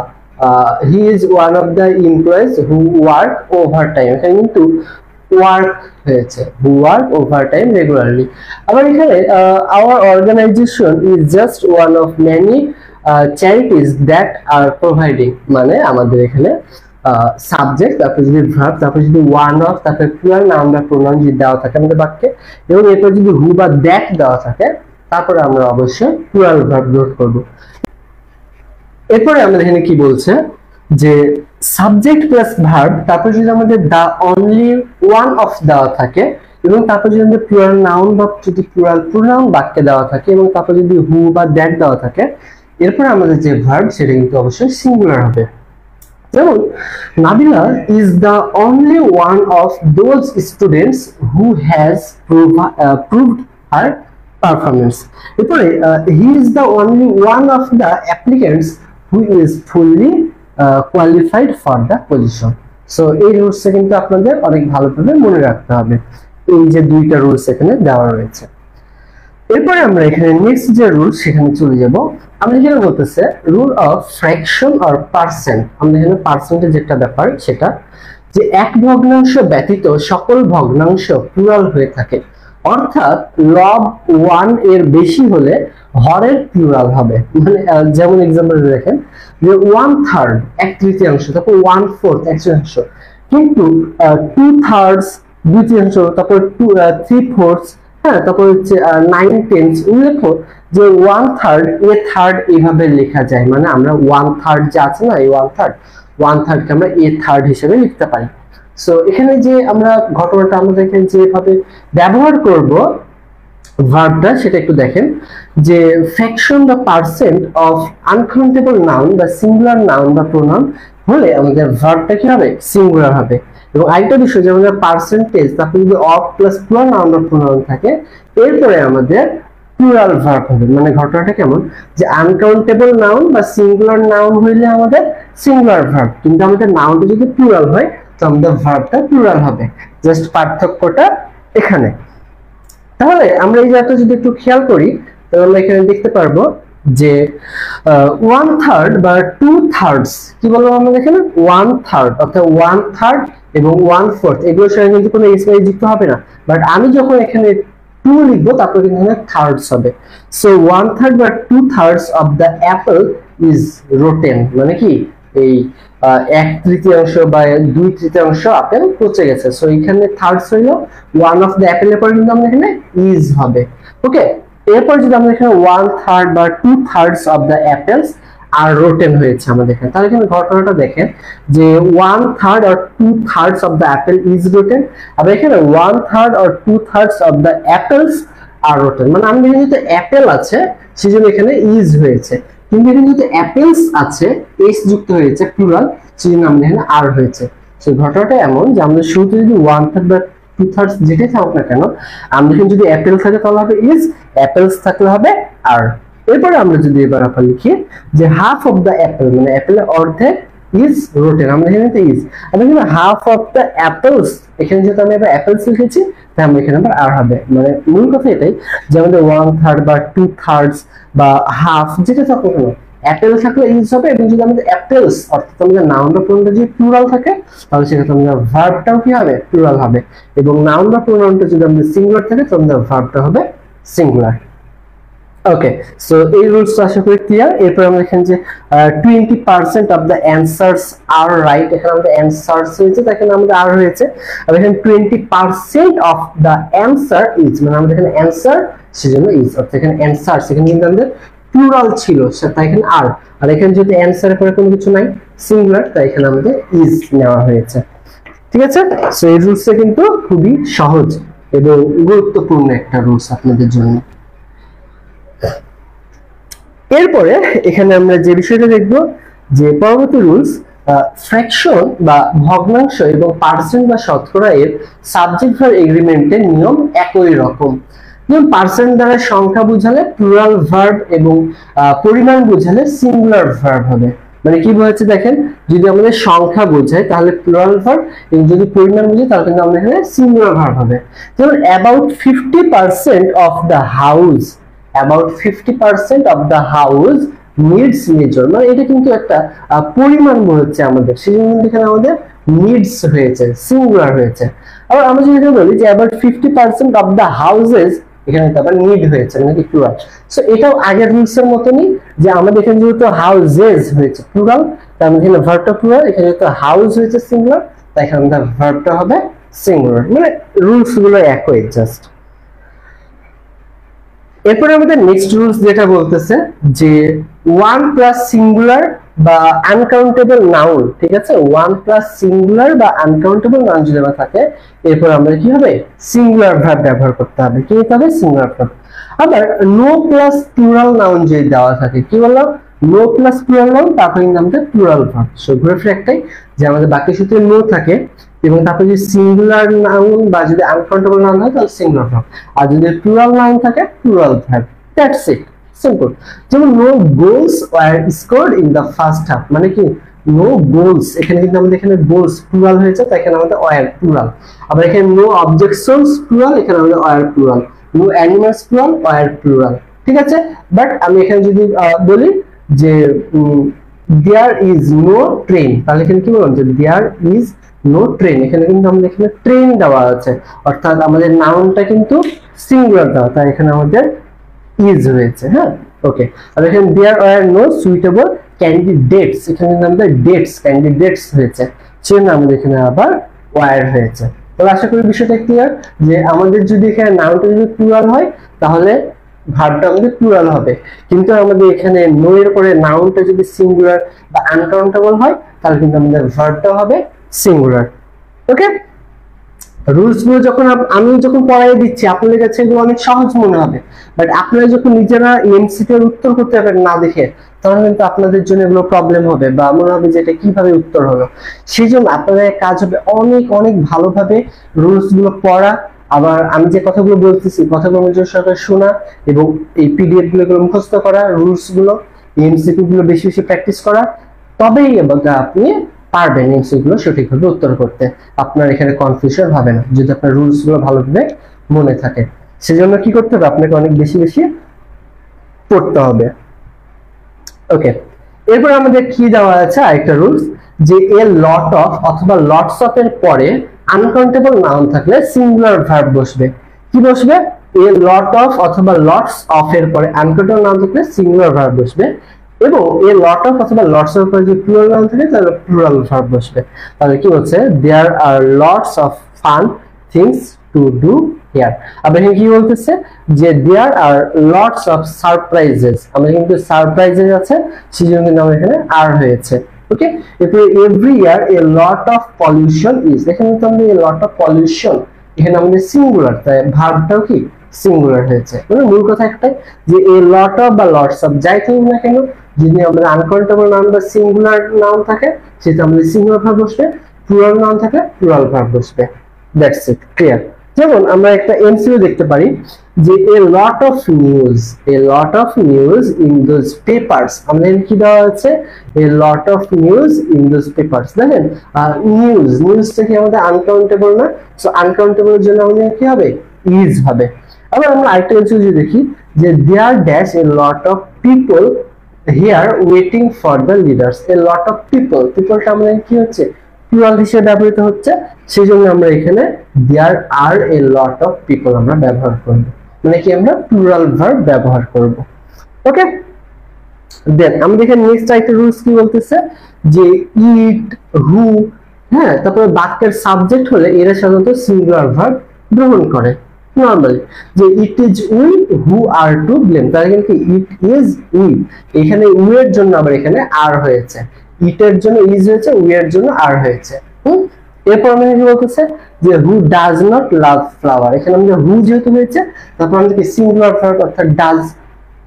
he is one of the employees who work overtime, এখানে কিন্তু ওয়ার্ক হয়েছে, হু ওয়ার্ক ওভারটাইম রেগুলারলি। আবার এখানে our organisation is just one of many charities that are providing, মানে আমাদের এখানে সাবজেক্ট, তারপর যদি ভার্ব, তারপর যদি ওয়ান অফ, তারপর প্লুরাল নাউন বা প্রোনাউন যদি দেওয়া থাকে আমাদের বাক্যে, এবং এরপর যদি হু বা দ্যাট দেওয়া থাকে তারপরে আমরা অবশ্যই প্লুরাল ভার্ব গ্রহণ করব। এরপরে আমাদের এখানে কি বলছে যে সাবজেক্ট প্লাস ভার্ব, তারপর যদি আমাদের দা অনলি ওয়ান অফ দেওয়া থাকে, এবং তারপর যদি আমাদের প্লুরাল নাউন বা যদি প্লুরাল প্রোনাউন বাক্যে দেওয়া থাকে, এবং তারপর যদি হু বা দ্যাট দেওয়া থাকে, এরপর আমাদের যে ভার্ব সেটা কিন্তু অবশ্যই সিঙ্গুলার হবে। যেমন Nabila is the only one of those students who has proved her performance. এরপরে he is the only one of the applicants who is fully qualified for the position. So এই রুলসটা কিন্তু আপনাদের অনেক ভালোভাবে মনে রাখতে হবে, এই যে দুইটা রুলস এখানে দেওয়া রয়েছে। এরপরে আমরা এখানে নেক্সট যে রুল সেখানে চলে যাব। আমরা এখানে বলতেছে rule of fraction or percent. আমরা এখানে পার্সেন্টের যেটা ব্যাপার সেটা যে এক ভগ্নাংশ ব্যতীত সকল ভগ্নাংশ প্লুরাল হয়ে থাকে, অর্থাৎ লব ওয়ান এর বেশি হলে হরের প্লুরাল হবে। মানে যেমন এক্সাম্পল দেখেন যে ওয়ান থার্ড এক তৃতীয়াংশ, তারপর ওয়ান ফোর্থ এক তৃতীয়াংশ, কিন্তু টু থার্ডস দুই তৃতীয়াংশ, তারপর থ্রি ফোর্থস, হ্যাঁ, তারপর হচ্ছে 9/10 উল্লেখ্য যে ওয়ান থার্ড এ থার্ড এইভাবে লেখা যায়, মানে আমরা ওয়ান থার্ড যে আছে না, এই ওয়ান থার্ডকে আমরা এ থার্ড হিসেবে লিখতে পারি। সো এখানে যে আমরা ঘটনাটা আমাদের এখানে যেভাবে ব্যবহার করব ভার্বটা সেটা একটু দেখেন, যে ফ্র্যাকশন বা পার্সেন্ট অফ আনকাউন্টেবল নাউন বা সিঙ্গুলার নাউন বা প্রোনাউন হলে আমাদের ভার্বটা কি হবে, সিঙ্গুলার হবে। এবং আরেকটা বিষয় যে আমাদের পার্সেন্টেজ, তারপর যদি অফ প্লাস প্লুরাল নাউন বা প্রোনাউন থাকে, এরপরে আমাদের প্লুরাল ভার্ব হবে। মানে ঘটনাটা কেমন, যে আনকাউন্টেবল নাউন বা সিঙ্গুলার নাউন হইলে আমাদের সিঙ্গুলার ভার্ব, কিন্তু আমাদের নাউনটা যদি প্লুরাল হয় তো আমাদের ভার্বটা প্লুরাল হবে। জাস্ট পার্থক্যটা এখানে। তাহলে আমরা এই জায়গাটা যদি একটু খেয়াল করি তাহলে আমরা এখানে দেখতে পারবো যে ওয়ান থার্ড বা টু থার্ডস, কি বলবো আমরা এখানে ওয়ান থার্ড, অর্থাৎ ওয়ান থার্ড এবং ওয়ান ফোর্থ, এগুলোর সঙ্গে কিন্তু কোনো এসআই যুক্ত হবে না। বাট আমি যখন এখানে টু লিখবো তারপর কিন্তু এখানে থার্ডস হবে। সো ওয়ান থার্ড বা two thirds of the apple is rotten, মানে কি এই এক তৃতীয়াংশ বা দুই তৃতীয়াংশ আপেল পচে গেছে। সো এখানে থার্ডস হইলো ওয়ান অফ দ্য অ্যাপেল, এর পরে কিন্তু আমরা এখানে ইজ হবে। ওকে, এরপর যদি আমরা এখানে ওয়ান থার্ড বা two thirds of the apples are rotten হয়েছে আমাদের এখানে, তাহলে এখানে ঘটনাটা দেখেন যে one third or two thirds of the apple is rotten, আবার এখানে one third or two thirds of the apples are rotten. মানে আমাদের এখানে যেহেতু অ্যাপেল আছে সেজন্য এখানে ইজ হয়েছে, কিন্তু এখানে যেহেতু অ্যাপেলস আছে এস যুক্ত হয়েছে প্লুরাল, সেজন্য আমাদের এখানে আর হয়েছে। সেই ঘটনাটা এমন যে আমাদের শুরুতে যদি ওয়ান থার্ড বা টু থার্ডস যেটাই থাকুক না কেন, আমাদের এখানে যদি অ্যাপেল থাকে তাহলে হবে ইজ, অ্যাপেলস থাকলে হবে আর। এরপরে আমরা যদি এবার আপনার লিখি যে হাফ অফ দ্য অ্যাপেল, মানে অ্যাপেলের অর্ধেক ইজ রোটেন, আমরা এখানে ইজ, আমরা এখানে হাফ অফ দ্য অ্যাপেলস, এখানে যেহেতু আমি এবার অ্যাপেলস লিখেছি তাই আমরা এখানে আবার আর হবে। মানে মূল কথা এটাই যে আমাদের ওয়ান থার্ড বা টু থার্ডস বা হাফ যেটা থাকুক না, অ্যাপেল থাকলে ইজ হবে, এবং যদি আমাদের অ্যাপেলস অর্থাৎ আমাদের নাউন বা প্রোনাউনটা যদি প্লুরাল থাকে তাহলে সেক্ষেত্রে আমাদের ভার্বটাও কি হবে, প্লুরাল হবে, এবং নাউন বা প্রোনাউনটা যদি আমাদের সিঙ্গুলার থাকে তাহলে আমাদের ভার্বটা হবে সিঙ্গুলার। ওকে, সো এই রুলসটা আশা করি ক্লিয়ার। এরপর আমরা এখানে যে 20% of the answers are right, এখানে আমাদের অ্যানসারস হয়েছে, এখানে আমাদের আর হয়েছে, আর এখানে 20% অফ দ্য অ্যানসার ইজ, মানে আমাদের এখানে অ্যানসার সেজন্য ইজ, অর্থাৎ এখানে অ্যানসারস এখানে কিন্তু আমাদের প্লুরাল ছিল তাই এখানে আর এখানে যদি অ্যানসারের পরে কোনো কিছু নাই সিঙ্গুলার, তাই এখানে আমাদের ইজ নেওয়া হয়েছে। ঠিক আছে, সো এই রুলসটা কিন্তু খুবই সহজ এবং গুরুত্বপূর্ণ একটা রুলস আপনাদের জন্য। এরপরে এখানে আমরা যে বিষয়টা দেখব যে পরবর্তী রুলস, ফ্র্যাকশন বা ভগ্নাংশ এবং পার্সেন্ট বা শতকরা এর সাবজেক্ট ভার্ব এগ্রিমেন্টের নিয়ম একই রকম। যেমন পার্সেন্ট দ্বারা সংখ্যা বোঝালে প্লুরাল ভার্ব এবং পরিমাণ বোঝালে সিঙ্গুলার ভার্ব হবে। মানে কি বলছে দেখেন, যদি আমাদের সংখ্যা বোঝায় তাহলে প্লুরাল ভার্ব, এবং যদি পরিমাণ বোঝায় তাহলে কিন্তু আমাদের এখানে সিঙ্গুলার ভার্ব হবে। যেমন about 50% of the house, about 50% of the house needs measure, মানে এটা কিন্তু একটা পরিমাণ বোঝাচ্ছে আমাদের, সেজন্য এখানে আমাদের needs হয়েছে, সিঙ্গুলার হয়েছে। আবার আমরা যদি বলি যে about 50% of the houses, এখানে তো আবার নিড হয়েছে মানে কি প্লুরাল। সো এটাও আগের রুলসের মতনই, যে আমাদের এখানে যেহেতু হাউজেস হয়েছে প্লুরাল, তার মানে এখানে ভার্বটা প্লুরাল, এখানে যেহেতু হাউস হয়েছে সিঙ্গুলার, তাই এখানে আমাদের ভার্বটা হবে সিঙ্গুলার। মানে রুলস গুলো একই জাস্ট। এরপরে আমাদের নেক্সট রুলস যেটা বলতেছে যে ওয়ান প্লাস সিঙ্গুলার বা আনকাউন্টেবল নাউন, ঠিক আছে, ওয়ান প্লাস সিঙ্গুলার বা আনকাউন্টেবল নাউন যদি থাকে, এরপর আমরা কি হবে সিঙ্গুলার ভার্ব ব্যবহার করতে হবে। কি হতে হবে সিঙ্গুলার ভার্ব। আবার নো প্লাস প্লুরাল নাউন যদি দেওয়া থাকে, কি বললাম, নো প্লাস প্লুরাল নাউন, তারপরে কিন্তু আমাদের প্লুরাল ভার্ব। সো ঘুরে ফিরে একটাই, যে আমাদের বাকি সূত্রে নো থাকে, এবং তারপরে যদি সিঙ্গুলার নাউন বা যদি আনকাউন্টেবল নাউন হয় তাহলে সিঙ্গুলার ভার্ব, আর যদি প্লুরাল নাউন থাকে plural verb. That's it, simple. যেমন no goals were scored in the first half, মানে কি নো গোলস, এখানে কিন্তু আমাদের এখানে গোলস প্লুরাল হয়েছে, তাই এখানে আমাদের ওয়ার প্লুরাল। আবার এখানে নো অবজেকশনস প্লুরাল, এখানে আমাদের were plural. No animals plural, were plural, ঠিক আছে। বাট আমি এখানে যদি বলি যে দেয়ার ইজ নো ট্রেন, তাহলে এখানে কি বললাম যে দেয়ার ইজ নো ট্রেন, এখানে কিন্তু আমাদের এখানে ট্রেন দেওয়া আছে, অর্থাৎ আমাদের নাউনটা কিন্তু সিঙ্গুলার দেওয়া, তাই এখানে আমাদের ইজ হয়েছে। হ্যাঁ, ওকে। আর এখানে দেয়ার আর নো সুইটেবল ক্যান্ডিডেটস, এখানে কিন্তু আমাদের ডেটস ক্যান্ডিডেটস হয়েছে, সেজন্য আমাদের এখানে আবার ওয়ার হয়েছে। তাহলে আশা করি বিষয়টা ক্লিয়ার, যে আমাদের যদি এখানে নাউনটা যদি প্লুরাল হয় তাহলে ভার্বটা আমাদের প্লুরাল হবে, কিন্তু আমাদের এখানে নো এর পরে নাউনটা যদি সিঙ্গুলার বা আনকাউন্টেবল হয় তাহলে কিন্তু আমাদের ভার্বটা হবে সিঙ্গুলার। ওকে, রুলস গুলো যখন আমি যখন পড়াই দিচ্ছি আপনাদের কাছে এগুলো অনেক সহজ মনে হবে, বাট আপনারা যখন নিজেরা এমসিকিউ এর উত্তর করতে পারবেন না দেখে, তখন কিন্তু আপনাদের জন্য এগুলো প্রবলেম হবে, বা মনে হবে যে এটা কিভাবে উত্তর হলো। সেই জন্য আপনাদের কাজ হবে অনেক অনেক ভালোভাবে রুলস গুলো পড়া, আবার আমি যে কথাগুলো বলতেছি কথাগুলো মনোযোগ সহকারে শোনা, এবং এই পিডিএফ গুলো মুখস্থ করা, রুলস গুলো এমসিকিউ গুলো বেশি বেশি প্র্যাকটিস করা, তবেই আপনি পারবেন এমসিকিউ সঠিকভাবে উত্তর করতে। আপনার এখানে কনফিউশন হবে না যদি আপনার রুলস গুলো ভালোভাবে মনে থাকে। সেজন্য কি করতে হবে, আপনাকে অনেক বেশি বেশি পড়তে হবে। ওকে, এরপর আমাদের কি দেওয়া আছে আরেকটা রুলস, যে এ লট অফ অথবা লটস অফ এর পরে আনকাউন্টেবল নাউন থাকলে সিঙ্গুলার ভার্ব বসবে। কি বসবে, এ লট অফ অথবা লটস অফ এর পরে আনকাউন্টেবল নাউন থাকলে সিঙ্গুলার ভার্ব বসবে, এবং এ লট অফ অথবা লটস এর পরে যদি প্লুরাল নাউন থাকে তাহলে প্লুরাল ভার্ব বসবে। তাহলে কি হচ্ছে, there are lots of fun things to do here. আবার এখানে কি বলতেছে, যে there are lots of surprises, আমরা কিন্তু সারপ্রাইজেস আছে সেজন্য কিন্তু আমাদের এখানে আর হয়েছে। ওকে, এরপরে every year A lot of pollution is, এখানে কিন্তু আমাদের এ লট অফ পলিউশন, এখানে আমাদের সিঙ্গুলার, তাই ভার্বটাও কি সিঙ্গুলার হয়েছে। মানে মূল কথা একটাই, যে এ লট অফ বা লটস অফ যাই থাকুক না কেন, যদি আমাদের আনকাউন্টেবল নাউন বা সিঙ্গুলার নাউন থাকে সেটা আমাদের সিঙ্গুলার ভার্ব বসবে, প্লুরাল নাউন থাকে প্লুরাল ভার্ব বসবে। That's it, clear. যেমন আমরা একটা এমসিকিউ দেখতে পারি, যে a lot of news in those papers, আমাদের কি দেওয়া আছে, a lot of news in those papers. দেখেন নিউজটা কি আমাদের আনকাউন্টেবল না, সো আনকাউন্টেবল এর জন্য আমাদের কি হবে, ইজ হবে। আবার আমরা আরেকটা এমসিকিউ যদি দেখি, যে there dash a lot of people here waiting for the leaders, a lot of পিপলটা আমাদের কি হচ্ছে, প্লুরাল হিসেবে ব্যবহৃত হচ্ছে, সেই জন্য আমরা এখানে দেয়ার আর এ লট অফ পিপল আমরা ব্যবহার করব, মানে কি আমরা প্লুরাল ভার্ব ব্যবহার করব। ওকে, দেন আমরা এখানে নেক্সট আরেকটা রুলস কি বলতেছে, যে ইট, হু, হ্যাঁ, তারপরে বাক্যের সাবজেক্ট হলে এরা সাধারণত সিঙ্গুলার ভার্ব গ্রহণ করে নরমালি, যে it is we who are to blame, তার এখানে কি ইট ইজ উই, এখানে উই এর জন্য আবার এখানে আর হয়েছে, ইটের জন্য ইজ হয়েছে, উই এর জন্য আর হয়েছে। এরপর আমাদের কি বলতেছে, যে হু ডাজ নট লাভ ফ্লাওয়ার, এখানে আমাদের হু যেহেতু হয়েছে তারপর আমাদের কি সিঙ্গুলার ভার্ব অর্থাৎ ডাজ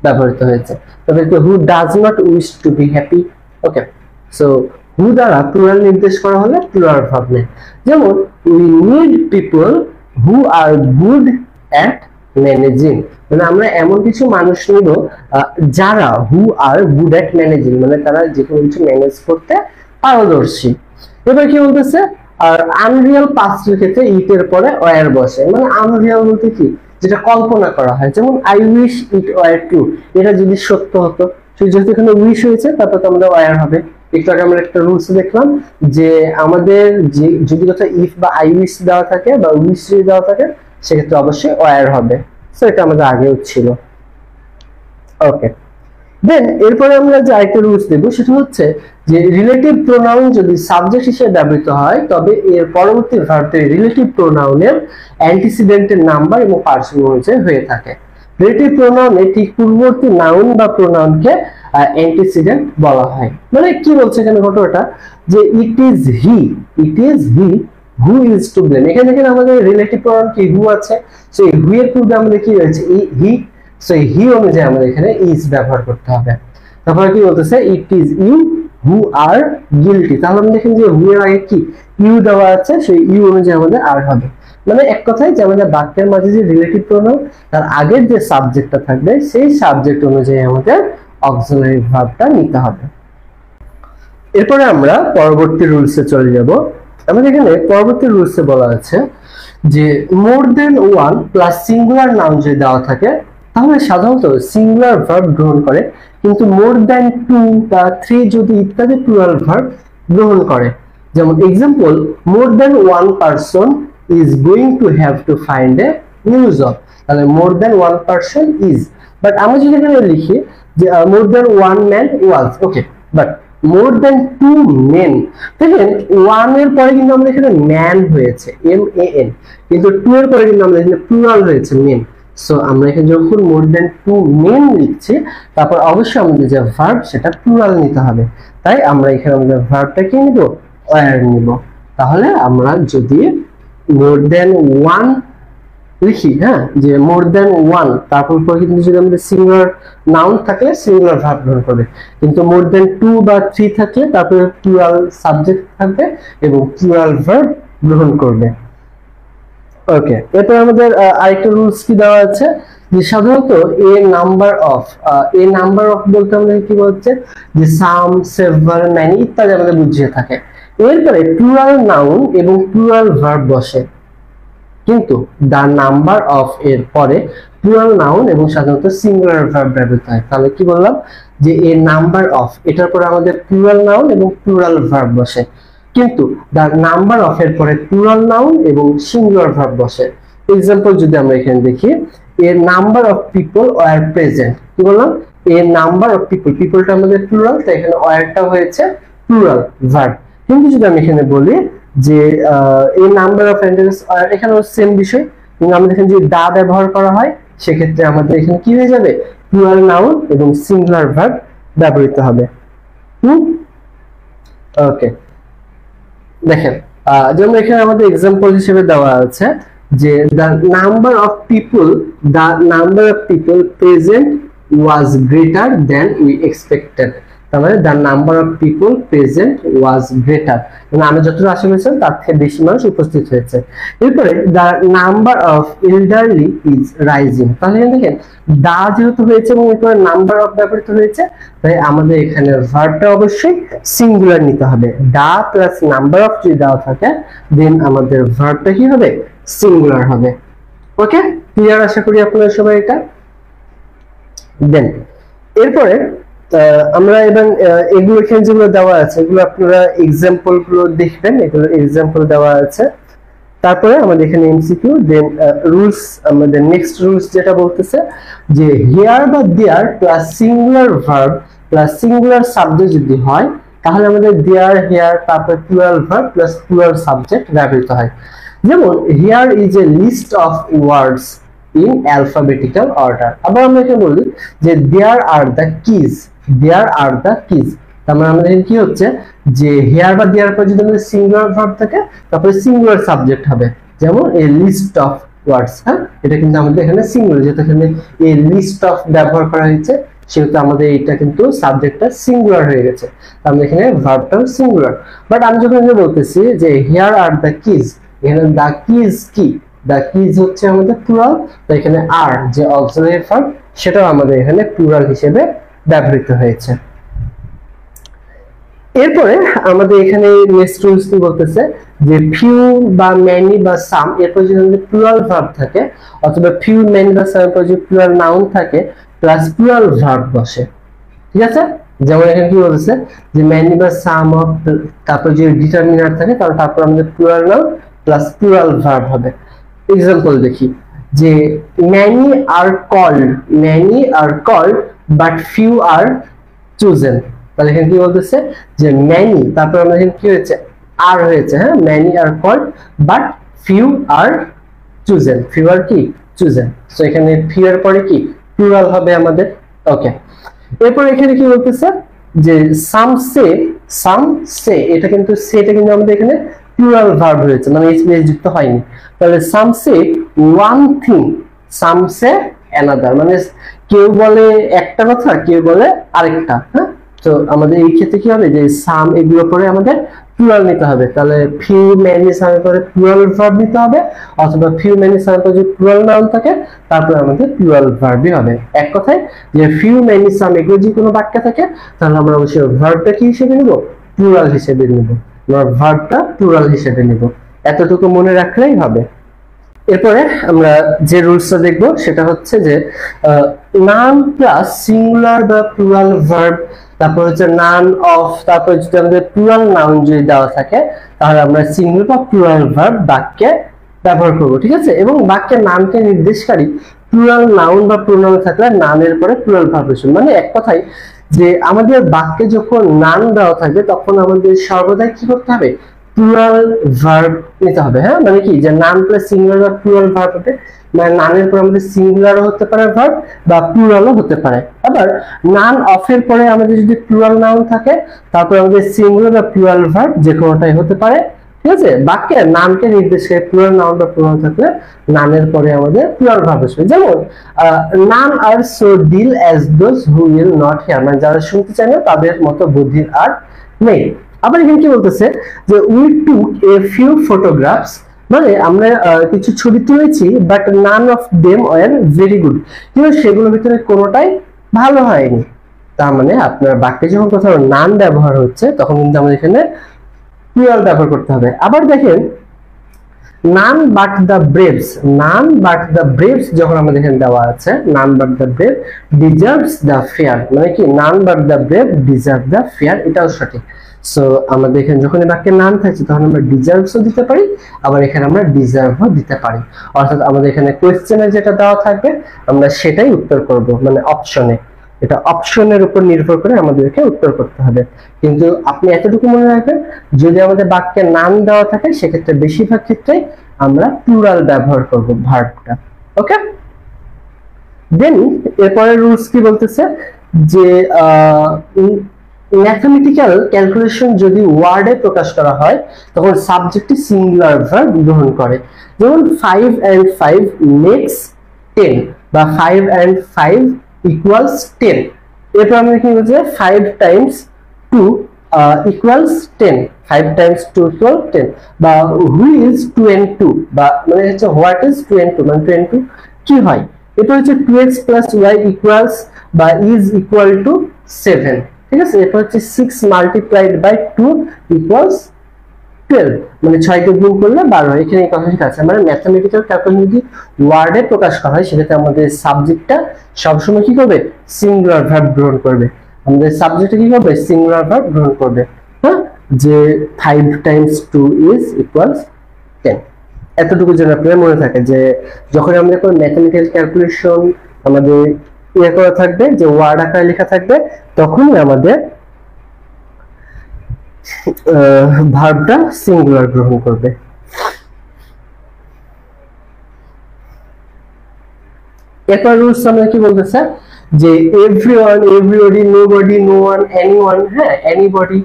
ব্যবহৃত হয়েছে, তবে who does not wish to be happy. Okay, so who দ্বারা প্লুরাল নির্দেশ করা হলে প্লুরাল ভার্ব নেই। যেমন we need people who are good at managing, মানে আমরা এমন কিছু মানুষ নিব যারা who are good at managing, মানে তারা যে কোনো কিছু ম্যানেজ করতে পারদর্শী। এবার কি বলতেছে, আর আনরিয়াল পাস্টের ক্ষেত্রে ইট এর পরে ওয়্যার বসে, মানে আনরিয়াল বলতে কি, যেটা কল্পনা করা হয়, যেমন I wish it were true, এটা যদি সত্য হতো, যেহেতু এখানে উইশ হয়েছে তারপর তো আমাদের ওয়্যার হবে। একটু আগে আমরা একটা রুলস দেখলাম যে আমাদের যে যদি কথা ইফ বা আই উইশ দেওয়া থাকে বা উইশ যদি দেওয়া থাকে সেক্ষেত্রে অবশ্যই ওয়্যার হবে। সো এটা আমাদের আগেও ছিল। ওকে, দেন এরপরে আমরা যে আরেকটা রুলস দেব সেটা হচ্ছে যে রিলেটিভ প্রোনাউন যদি সাবজেক্ট হিসেবে ব্যবহৃত হয় তবে এর পরবর্তী ভার্বটি রিলেটিভ প্রোনাউনের অ্যান্টিসিডেন্টের নাম্বার এবং পার্সন অনুযায়ী হয়ে থাকে। রিলেটিভ প্রোনাউনে ঠিক পূর্ববর্তী নাউন বা প্রোনাউনকে অ্যান্টিসিডেন্ট বলা হয়। মানে কি বলছে এখানে ঘটনাটা, যে it is he who is to blame. এখানে দেখেন আমাদের রিলেটিভ প্রোনাউন কি হু আছে, সো এই হু এর পূর্বে আমাদের কি রয়েছে হি, সো এই হি অনুযায়ী আমাদের এখানে ইজ ব্যবহার করতে হবে। তারপরে কি বলতেছে, it is you who are guilty, তাহলে আমরা দেখেন যে হু এর আগে কি ইউ দেওয়া আছে, সেই ইউ অনুযায়ী আমাদের আর হবে। মানে এক কথায় যে আমাদের বাক্যের মাঝে যে রিলেটিভ প্রোনাউন তার আগের যে সাবজেক্টটা থাকবে সেই সাবজেক্ট অনুযায়ী আমাদের অক্সিলারি ভার্বটা নিতে হবে। এরপরে আমরা পরবর্তী রুলসে চলে যাব। আমাদের এখানে পরবর্তী রুলসে বলা আছে যে more than one plus singular noun যদি দেওয়া থাকে তাহলে সাধারণত সিঙ্গুলার ভার্ব গ্রহণ করে, কিন্তু মোর দেন টু বা থ্রি যদি ইত্যাদি প্লুরাল ভার্ব গ্রহণ করে। যেমন example, more than one person is going to have to find a new job, তাহলে more than one person is. But আমরা যদি এখানে লিখি যে more than one man was, okay, but more than two men, দেখেন one এর পরে কিন্তু আমাদের এখানে ম্যান হয়েছে MAN, কিন্তু টু এর পরে কিন্তু আমাদের এখানে প্লুরাল হয়েছে মেন। সো আমরা এখানে যখন মোর দেন টু মেন লিখছি তারপর অবশ্যই আমাদের যে ভার্ব সেটা প্লুরাল নিতে হবে, তাই আমরা এখানে আমাদের ভার্বটা কি নিব, ওয়্যার নিব। তাহলে আমরা যদি মোর দেন ওয়ান লিখি, হ্যাঁ, যে মোর দেন ওয়ান, তারপর কিন্তু যদি আমাদের সিঙ্গুলার নাউন থাকলে সিঙ্গুলার ভার্ব গ্রহণ করবে, কিন্তু মোর দেন টু বা থ্রি থাকলে তারপরে প্লুরাল সাবজেক্ট থাকবে এবং প্লুরাল ভার্ব গ্রহণ করবে। ওকে, এরপর আমাদের আরেকটা রুলস কি দেওয়া আছে যে সাধারণত এ নাম্বার অফ বলতে আমাদের কি বলছে যে সাম, সেভারাল, মেনি ইত্যাদি আমাদের বুঝিয়ে থাকে। এরপরে প্লুরাল নাউন এবং প্লুরাল ভার্ব বসে, কিন্তু দা নাম্বার অফ এর পরে প্লুরাল নাউন এবং সাধারণত সিঙ্গুলার ভার্ব ব্যবহৃত হয়। তাহলে কি বললাম যে এ নাম্বার অফ এটার পরে আমাদের প্লুরাল নাউন এবং প্লুরাল ভার্ব বসে, কিন্তু দা নাম্বার অফ এর পরে প্লুরাল নাউন এবং সিঙ্গুলার ভার্ব বসে। এক্সাম্পল যদি আমরা এখানে দেখি, a number of people were present, কি বললাম, এ নাম্বার অফ পিপলটা আমাদের প্লুরাল, তাই এখানে ওয়ারটা হয়েছে প্লুরাল ভার্ব। কিন্তু যদি আমি এখানে বলি যে এই নাম্বার অফ এন্টিটিস, এখানেও সেম বিষয়, কিন্তু আমাদের এখানে যদি দা ব্যবহার করা হয় সেক্ষেত্রে আমাদের এখানে কি হয়ে যাবে, প্লুরাল নাউন এবং সিঙ্গুলার ভার্ব ব্যবহৃত হবে। ওকে, দেখেন যেমন এখানে আমাদের এক্সাম্পল হিসেবে দেওয়া আছে যে the number of people present was greater than we expected, তার মানে the number of people present was greater, মানে আমরা যতটা আশা করেছিলাম তার থেকে বেশি মানুষ উপস্থিত হয়েছে। এরপরে the number of elderly is rising, তাহলে দেখেন দা যেহেতু হয়েছে এবং এরপরে নাম্বার অফ ব্যবহৃত হয়েছে, তাই আমাদের এখানে ভার্বটা অবশ্যই সিঙ্গুলার নিতে হবে। দা প্লাস নাম্বার অফ যদি দেওয়া থাকে দেন আমাদের ভার্বটা কি হবে, সিঙ্গুলার হবে। ওকে, ক্লিয়ার আশা করি আপনারা সবাই এটা। দেন এরপরে আমরা এবার এগুলো এখানে যেগুলো দেওয়া আছে এগুলো আপনারা এক্সাম্পল গুলো দেখবেন, এগুলো এক্সাম্পল দেওয়া আছে। তারপরে আমাদের এখানে এমসিকিউ, দেন রুলস, আমাদের নেক্সট রুলস যেটা বলতেছে যে হিয়ার বা there plus singular verb plus singular subject যদি হয় তাহলে আমাদের দেয়ার, হিয়ার, তারপর plural verb plus plural subject ব্যবহৃত হয়। যেমন here is a list of words in alphabetical order. আবার আমরা এখানে বলি যে there are the keys, there are the keys, তার মানে আমাদের কি হচ্ছে যে হিয়ার বা দেয়ার পর যদি আমাদের সিঙ্গুলার ভার্ব থাকে তারপরে সিঙ্গুলার সাবজেক্ট হবে, যেমন এ লিস্ট অফ ওয়ার্ডস, হ্যাঁ, এটা কিন্তু আমাদের এখানে সিঙ্গুলার, যেহেতু এখানে এ লিস্ট অফ ব্যবহার করা হয়েছে সেহেতু আমাদের এটা কিন্তু সাবজেক্টটা সিঙ্গুলার হয়ে গেছে, তার মানে এখানে ভার্বটাও সিঙ্গুলার। বাট আমি যখন বলতেছি যে হিয়ার আর দ্য কিজ, এখানে দ্য কিজ কি, দ্য কিজ হচ্ছে আমাদের প্লুরাল, তো এখানে আর যে অক্সিলারি ভার্ব সেটাও আমাদের এখানে প্লুরাল হিসেবে ব্যবহৃত হয়েছে। এরপরে আমাদের এখানে নেক্সট রুলস কি বলতেছে যে ফিউ বা মেনি বা সাম এরপর যদি প্লুরাল ভার্ব থাকে অথবা ফিউ মেনি বা সাম এরপর যদি প্লুরাল নাউন থাকে প্লাস প্লুরাল ভার্ব বসে, ঠিক আছে? যেমন এখানে কি বলতেছে যে মেনি বা সাম অফ, তারপর যদি ডিটারমিনার থাকে তাহলে তারপর আমাদের plural noun plus plural verb হবে। এক্সাম্পল দেখি যে many are called but few are chosen, তাহলে এখানে কি বলতেছে যে many তারপর আমরা এখানে কি হয়েছে আর হয়েছে, হ্যাঁ many are called but few are chosen, few are কি chosen, সো এখানে few এর পরে কি প্লুরাল হবে আমাদের। ওকে, এরপর এখানে কি বলতেছে যে some say এটা কিন্তু সেটা কিন্তু আমাদের এখানে প্লুরাল ভার্ব হয়েছে, মানে এসপিএস যুক্ত হয়নি, তাহলে some say one thing, some say another, মানে কেউ বলে একটা কথা কেউ বলে আরেকটা। হ্যাঁ, তো আমাদের এই ক্ষেত্রে কি হবে যে সাম এগুলো পরে আমাদের প্লুরাল নিতে হবে, তাহলে ফিউ মেনি সামের পরে প্লুরাল ভার্ব নিতে হবে, অথবা ফিউ মেনি সামের পরে যদি প্লুরাল নাউন থাকে তারপরে আমাদের প্লুরাল ভার্বই হবে। এক কথায় যে ফিউ মেনি সাম এগুলো যে কোনো বাক্যে থাকে তাহলে আমরা অবশ্যই ভার্বটা কি হিসেবে নিব, প্লুরাল হিসেবে নিব, আমরা ভার্বটা প্লুরাল হিসেবে নিব, এতটুকু মনে রাখলেই হবে। এরপরে আমরা যে রুলসটা দেখব সেটা হচ্ছে যে নাউন প্লাস সিঙ্গুলার বা প্লুরাল ভার্ব, তারপর হচ্ছে নাউন অফ, তারপর যদি আমাদের প্লুরাল নাউন যদি দেওয়া থাকে তাহলে আমরা সিঙ্গুলার বা প্লুরাল ভার্ব বাক্যে ব্যবহার করব, ঠিক আছে? এবং বাক্যের নামকে নির্দেশকারী প্লুরাল নাউন বা প্রোনাউন থাকলে নাউনের পরে প্লুরাল ভার্ব আসবে, মানে এক কথায় যে আমাদের বাক্যে যখন নাউন দেওয়া থাকবে তখন আমাদের সর্বদাই কি করতে হবে, প্লুরাল ভার্ব নিতে হবে। হ্যাঁ, মানে কি যে নাউন প্লাস সিঙ্গুলার বা প্লুরাল ভার্ব হবে, মানে নাউনের পরে আমাদের সিঙ্গুলারও হতে পারে ভার্ব বা প্লুরালও হতে পারে। আবার নাউন অফ এর পরে আমাদের যদি প্লুরাল নাউন থাকে তারপর আমাদের সিঙ্গুলার বা প্লুরাল ভার্ব যে কোনোটাই হতে পারে, ঠিক আছে? বাক্যের নামকে নির্দেশ করে প্লুরাল নাউন বা প্লুরাল থাকলে নাউনের পরে আমাদের প্লুরাল ভার্ব আসবে। যেমন none are so deaf as those who will not hear, মানে যারা শুনতে চায় না তাদের মতো বুদ্ধির আর নেই। আবার এখানে কি বলতেছে যে we took a few photographs, মানে আমরা কিছু ছবি তুলেছি but none of them were very good, কিন্তু সেগুলোর ভিতরে কোনোটাই ভালো হয়নি। তার মানে আপনার বাক্যে যখন কোথাও নান ব্যবহার হচ্ছে তখন কিন্তু আমাদের এখানে প্লুরাল ব্যবহার করতে হবে। আবার দেখেন নান বাট দ্য ব্রেভস যখন আমাদের এখানে দেওয়া আছে none but the brave deserves the fair, মানে কি none but the brave deserve the fair, এটাও সঠিক। সো আমাদের এখানে যখন বাক্যে নাম থাকছে তখন আমরা ডিজার্ভসও দিতে পারি, আবার এখানে আমরা ডিজার্ভও দিতে পারি, অর্থাৎ আমাদের এখানে কোয়েশ্চেনে যেটা দেওয়া থাকবে আমরা সেটাই উত্তর করব, মানে অপশনে, এটা অপশনের উপর নির্ভর করে আমাদেরকে উত্তর করতে হবে। কিন্তু আপনি এতটুকু মনে রাখবেন যদি আমাদের বাক্যে নাম দেওয়া থাকে সেক্ষেত্রে বেশিরভাগ ক্ষেত্রে আমরা প্লুরাল ব্যবহার করব ভার্বটা। ওকে, দেন এরপরের রুলস কি বলতেছে যে ম্যাথমেটিক্যাল ক্যালকুলেশন যদি ওয়ার্ডে প্রকাশ করা হয় তখন সাবজেক্টটি সিঙ্গুলার ভার্ব গ্রহণ করে, যেমন 5 and 5 makes 10 বা 5 and 5 equals 10। এরপর আমরা কি বলছি 5 times 2 equals 10, 5 times 2 equals 10, বা who is 2 and 2, বা মানে হচ্ছে what is 2 and 2, মানে 2 and 2 কি হয়। এরপর হচ্ছে 2x plus y equals বা is equal to 7, ঠিক আছে? এরপর হচ্ছে 6 multiplied by 2 equals 12, মানে 6 কে গুণ করলে 12 হয়। এখানে এই কথাটা আছে, মানে ম্যাথমেটিক্যাল ক্যালকুলেশন যদি ওয়ার্ডে প্রকাশ করা হয় সেক্ষেত্রে আমাদের সাবজেক্টটা সবসময় কি করবে, সিঙ্গুলার ভার্ব গ্রহণ করবে, আমাদের সাবজেক্টে কি করবে, সিঙ্গুলার ভার্ব গ্রহণ করবে। হ্যাঁ, যে 5 times 2 is equals 10, এতটুকু যেন আপনাদের মনে থাকে যে যখন আমরা কোনো ম্যাথমেটিক্যাল ক্যালকুলেশন আমাদের ইয়ে করা থাকবে, যে ওয়ার্ড আকারে লেখা থাকবে, তখনই আমাদের ভার্বটা সিঙ্গুলার গ্রহণ করবে। এরপর রুলস আমরা কি বলতেছে যে everyone, everybody, nobody, no one, anyone, হ্যাঁ এনিবডি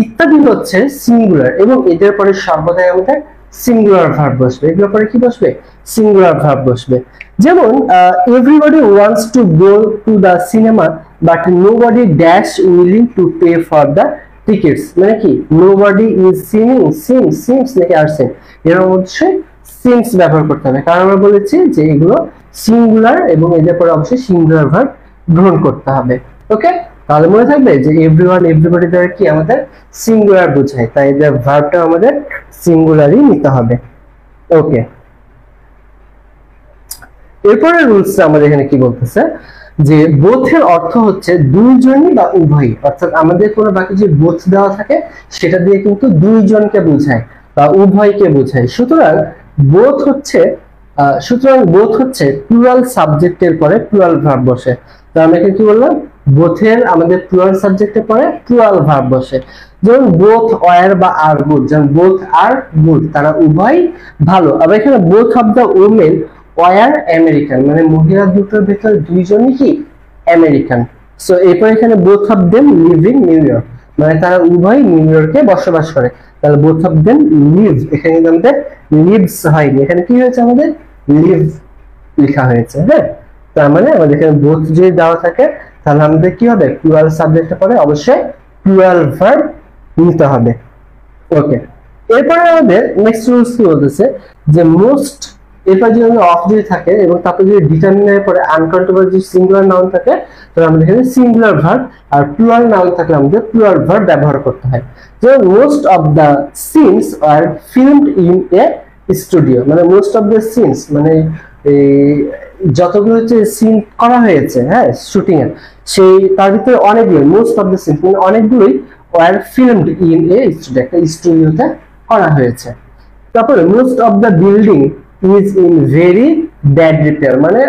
ইত্যাদি হচ্ছে সিঙ্গুলার এবং এদের পরে সর্বদাই আমাদের সিঙ্গুলার ভার্ব বসবে, এগুলোর পরে কি বসবে, সিঙ্গুলার ভার্ব বসবে। যেমন everybody wants to go to the cinema but nobody dash willing to pay for the tickets, মানে কি নোবডি ইজ সিমিংস নাকি আর সেম, এর অবশ্যই সিন্স ব্যবহার করতে হবে, কারণ আমরা বলেছি যে এগুলো সিঙ্গুলার এবং এদের পরে অবশ্যই সিঙ্গুলার ভার্ব গ্রহণ করতে হবে। ওকে, তাহলে মনে থাকবে যে এভরিওয়ান এভরিবডি দ্বারা কি আমাদের সিঙ্গুলার বোঝায়, তাই এদের ভার্বটা আমাদের সিঙ্গুলারই নিতে হবে। ওকে, এরপরে রুলসটা আমাদের এখানে কি বলতেছে যে বোথের অর্থ হচ্ছে দুইজনই বা উভয়ই, অর্থাৎ আমাদের কোনো বাকি যে বোথ দেওয়া থাকে সেটা দিয়ে কিন্তু দুইজনকে বোঝায় বা উভয়কে বোঝায়। সুতরাং বোথ হচ্ছে প্লুরাল সাবজেক্টের পরে প্লুরাল ভার্ব বসে। তো আমরা এখানে কি বললাম, বোথের আমাদের প্লুরাল সাবজেক্টের পরে প্লুরাল ভার্ব বসে। যেমন বোথ ওয়ার বা আর গুড, যেমন বোথ আর গুড, তারা উভয় ভালো। আবার এখানে both of the women were American, মানে মহিলা দুটোর ভেতর দুইজনই কি আমেরিকান। সো এরপর এখানে both of them live in new York, মানে তারা উভয় নিউ ইয়র্কে বসবাস করে। তাহলে বোথ অফ দেম লিভ, এখানে কিন্তু আমাদের লিভস হয়নি, এখানে কি হয়েছে আমাদের লিভ লেখা হয়েছে। হ্যাঁ, তার মানে আমাদের এখানে বোথ যদি দেওয়া থাকে তাহলে আমাদের কি হবে, প্লুরাল সাবজেক্টের পরে অবশ্যই প্লুরাল ভার্ব নিতে হবে। ওকে, এরপরে আমাদের নেক্সট রুলস কি বলতেছে যে মোস্ট, এরপর যদি অফ যদি থাকে এবং তারপর যদি ডিটারমিনারের পরে আনকাউন্টেবল যদি সিঙ্গুলার নাউন থাকে তাহলে আমাদের এখানে সিঙ্গুলার ভার্ব, আর প্লুরাল নাউন থাকলে আমাদের প্লুরাল ভার্ব ব্যবহার করতে হয়। যেমন most of the scenes are filmed in a studio, মানে মোস্ট অফ দ্য সিনস মানে যতগুলো হচ্ছে সিন করা হয়েছে হ্যাঁ শুটিং এর, সেই তার ভিতরে অনেকগুলো মোস্ট অফ দ্য সিনস মানে অনেকগুলোই were filmed in a studio, একটা স্টুডিওতে করা হয়েছে। তারপরে most of the building is in very bad repair, মানে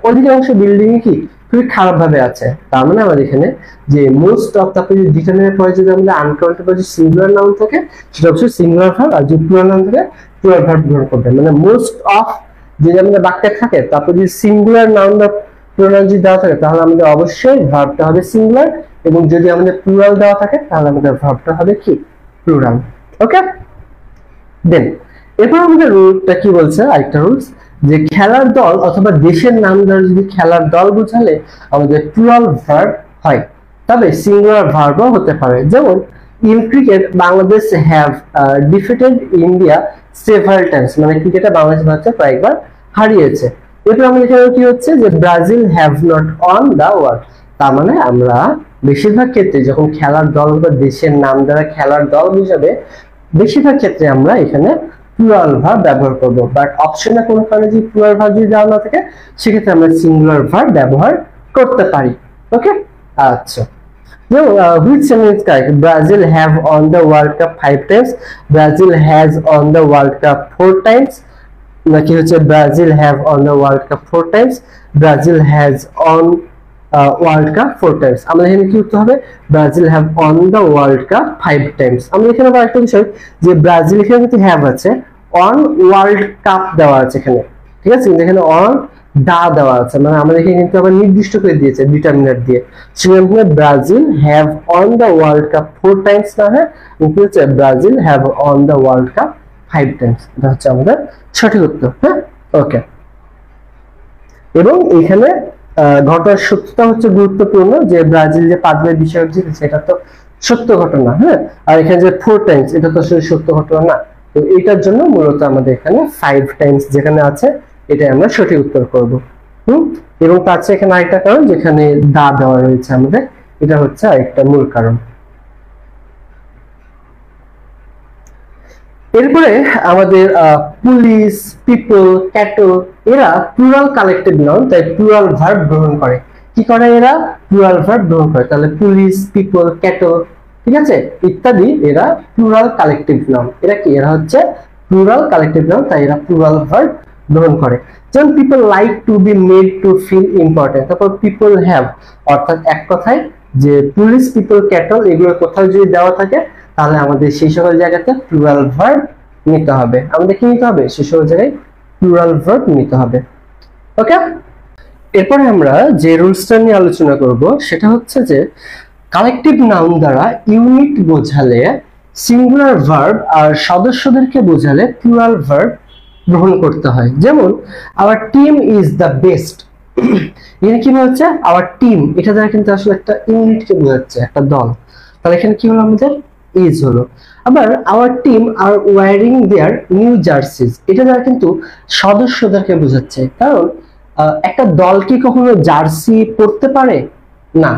অধিকাংশ বিল্ডিং কি খুবই খারাপ ভাবে আছে। তার মানে আমাদের এখানে যে মোস্ট অফ, তারপরে যদি ডিটারমিনারের পরে যদি আমাদের আনকাউন্টেবল যে সিঙ্গুলার নাউন থাকে সেটা অবশ্যই সিঙ্গুলার ভার্ব, আর যদি প্লুরাল নাউন থাকে প্লুরাল ভার্ব গ্রহণ করবে। মানে মোস্ট অফ যদি আমাদের বাক্যে থাকে তারপর যদি সিঙ্গুলার নাউন বা প্লুরাল যদি দেওয়া থাকে তাহলে আমাদের অবশ্যই ভার্বটা হবে সিঙ্গুলার, এবং যদি আমাদের প্লুরাল দেওয়া থাকে তাহলে আমাদের ভার্বটা হবে কি প্লুরাল। ওকে, দেন এরপর আমাদের রুলটা কি বলছে, আরেকটা রুলস যে খেলার দল অথবা দেশের নাম দ্বারা যদি খেলার দল বোঝালে আমাদের প্লুরাল ভার্ব হয়, তবে সিঙ্গুলার ভার্বও হতে পারে। যেমন in cricket Bangladesh have defeated India several Times, মানে ক্রিকেটে বাংলাদেশ ভারতকে কয়েকবার হারিয়েছে। এরপর আমাদের এখানে কি হচ্ছে যে Brazil have not on the world, তার মানে আমরা বেশিরভাগ ক্ষেত্রে যখন খেলার দল বা দেশের নাম দ্বারা খেলার দল বোঝাবে বেশিরভাগ ক্ষেত্রে আমরা এখানে প্লুরাল ভার্ব ব্যবহার করব, বাট অপশনে কোনো কারণে যদি প্লুরাল ভার্ব যদি দেওয়া না থাকে সেক্ষেত্রে আমরা সিঙ্গুলার ভার্ব ব্যবহার করতে পারি। ওকে, আচ্ছা, which sentence is correct? Brazil have won the World Cup 5 times. Brazil has won the World Cup 4 times. নাকি হচ্ছে Brazil have won the World Cup 4 times. Brazil has won world cup 4 Times. আমাদের এখানে কি করতে হবে, Brazil have one the world cup 5 Times. আমরা এখানে আবার একটা বিষয় যে ব্রাজিল এখানে কিন্তু হ্যাভ আছে, অন ওয়ার্ল্ড কাপ দেওয়া আছে এখানে, ঠিক আছে, কিন্তু এখানে অন দা দেওয়া আছে, মানে আমাদের এখানে কিন্তু আবার নির্দিষ্ট করে দিয়েছে ডিটারমিনার দিয়ে। সেখানে Brazil have on the world cup 4 Times না, হ্যাঁ কি হচ্ছে Brazil have on the world cup 5 Times, এটা হচ্ছে আমাদের সঠিক উত্তর। হ্যাঁ, ওকে, এবং এখানে ঘটনার সত্যতা হচ্ছে গুরুত্বপূর্ণ, যে ব্রাজিল যে 5 বার বিশ্বকাপ জিতেছে সেটা তো সত্য ঘটনা। হ্যাঁ, আর এখানে যে 4 টাইমস এটা তো আসলে সত্য ঘটনা না। তো এটার জন্য মূলত আমাদের এখানে 5 টাইমস যেখানে আছে এটাই আমরা সঠিক উত্তর করব। এবং তার চেয়ে এখানে আরেকটা কারণ যেখানে দা দেওয়া রয়েছে আমাদের, এটা হচ্ছে আরেকটা মূল কারণ। এরপরে আমাদের পুলিশ, পিপল, ক্যাটল এরা প্লুরাল কালেক্টিভ নাউন, তাই প্লুরাল ভার্ব গ্রহণ করে। কি করে এরা প্লুরাল ভার্ব গ্রহণ করে, তাহলে পুলিশ, পিপল, ক্যাটল, ঠিক আছে, ইত্যাদি এরা প্লুরাল কালেক্টিভ নাউন। এরা কি, এরা হচ্ছে প্লুরাল কালেক্টিভ নাউন, তাই এরা প্লুরাল ভার্ব গ্রহণ করে। যেমন people like to be made to feel important, তারপর পিপল হ্যাভ, অর্থাৎ এক কথায় যে পুলিশ, পিপল, ক্যাটল এগুলো কোথাও যদি দেওয়া থাকে তাহলে আমাদের সেই সকল জায়গাতে প্লুরাল ভার্ব নিতে হবে। আমাদের কি নিতে হবে, সেই সকল জায়গায় প্লুরাল ভার্ব নিতে হবে। ওকে, এরপরে আমরা যে রুলসটা নিয়ে আলোচনা করব সেটা হচ্ছে যে কালেকটিভ নাউন দ্বারা ইউনিট বোঝালে সিঙ্গুলার ভার্ব আর সদস্যদেরকে বোঝালে প্লুরাল ভার্ব গ্রহণ করতে হয়। যেমন our team is the best, এখানে কি হচ্ছে আওয়ার টিম, এটা দ্বারা কিন্তু আসলে একটা ইউনিটকে বোঝাচ্ছে, একটা দল। তাহলে এখানে কি হলো আমাদের ইজ হলো। আবার our team are wearing their new jerseys, এটা দ্বারা কিন্তু সদস্যদেরকে বোঝাচ্ছে। কারণ একটা দল কি কখনো জার্সি পরতে পারে না,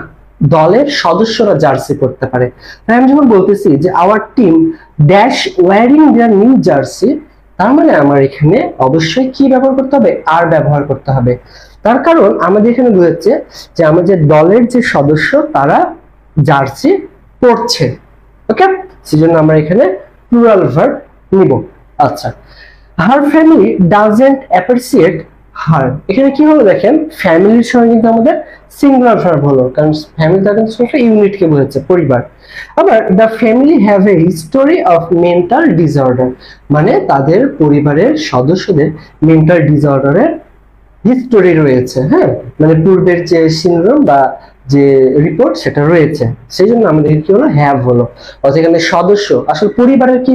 দলের সদস্যরা জার্সি পরতে পারে। তাই আমি যখন বলতেছি যে our team dash wearing their new jersey, তার মানে আমার এখানে অবশ্যই কি ব্যবহার করতে হবে, আর ব্যবহার করতে হবে। তার কারণ আমাদের এখানে বোঝাচ্ছে যে আমাদের দলের যে সদস্য তারা জার্সি পরছে। ওকে, সেজন্য আমরা এখানে প্লুরাল ভার্ব নিব। আচ্ছা, হার ফ্যামিলি ডাজন্ট অ্যাপ্রিসিয়েট হার, এখানে কি হলো দেখেন, ফ্যামিলির সঙ্গে কিন্তু আমাদের সিঙ্গুলার ভার্ব হলো, কারণ ফ্যামিলি দ্বারা কিন্তু একটা ইউনিটকে বোঝাচ্ছে, পরিবার। আবার the family have a history of mental disorder, মানে তাদের পরিবারের সদস্যদের মেন্টাল ডিসঅর্ডারের হিস্টোরি রয়েছে। হ্যাঁ, মানে পূর্বের যে সিনড্রোম বা যে রিপোর্ট সেটা রয়েছে, সেই জন্য আমাদের কি হলো, হ্যাভ হলো। অর্থাৎ এখানে সদস্য, আসলে পরিবারের কি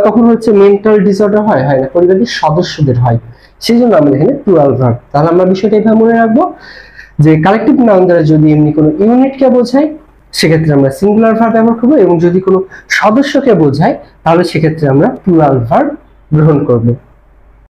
কখনো হচ্ছে মেন্টাল ডিসঅর্ডার হয়? হয় না, পরিবারের সদস্যদের হয়। সেই জন্য আমাদের এখানে প্লুরাল ভার্ব। তাহলে আমরা বিষয়টা এভাবে মনে রাখবো যে কালেকটিভ নাউন দ্বারা যদি এমনি কোনো ইউনিটকে বোঝায় সেক্ষেত্রে আমরা সিঙ্গুলার ভার্ব ব্যবহার করবো, এবং যদি কোনো সদস্যকে বোঝায় তাহলে সেক্ষেত্রে আমরা প্লুরাল ভার্ব গ্রহণ করব।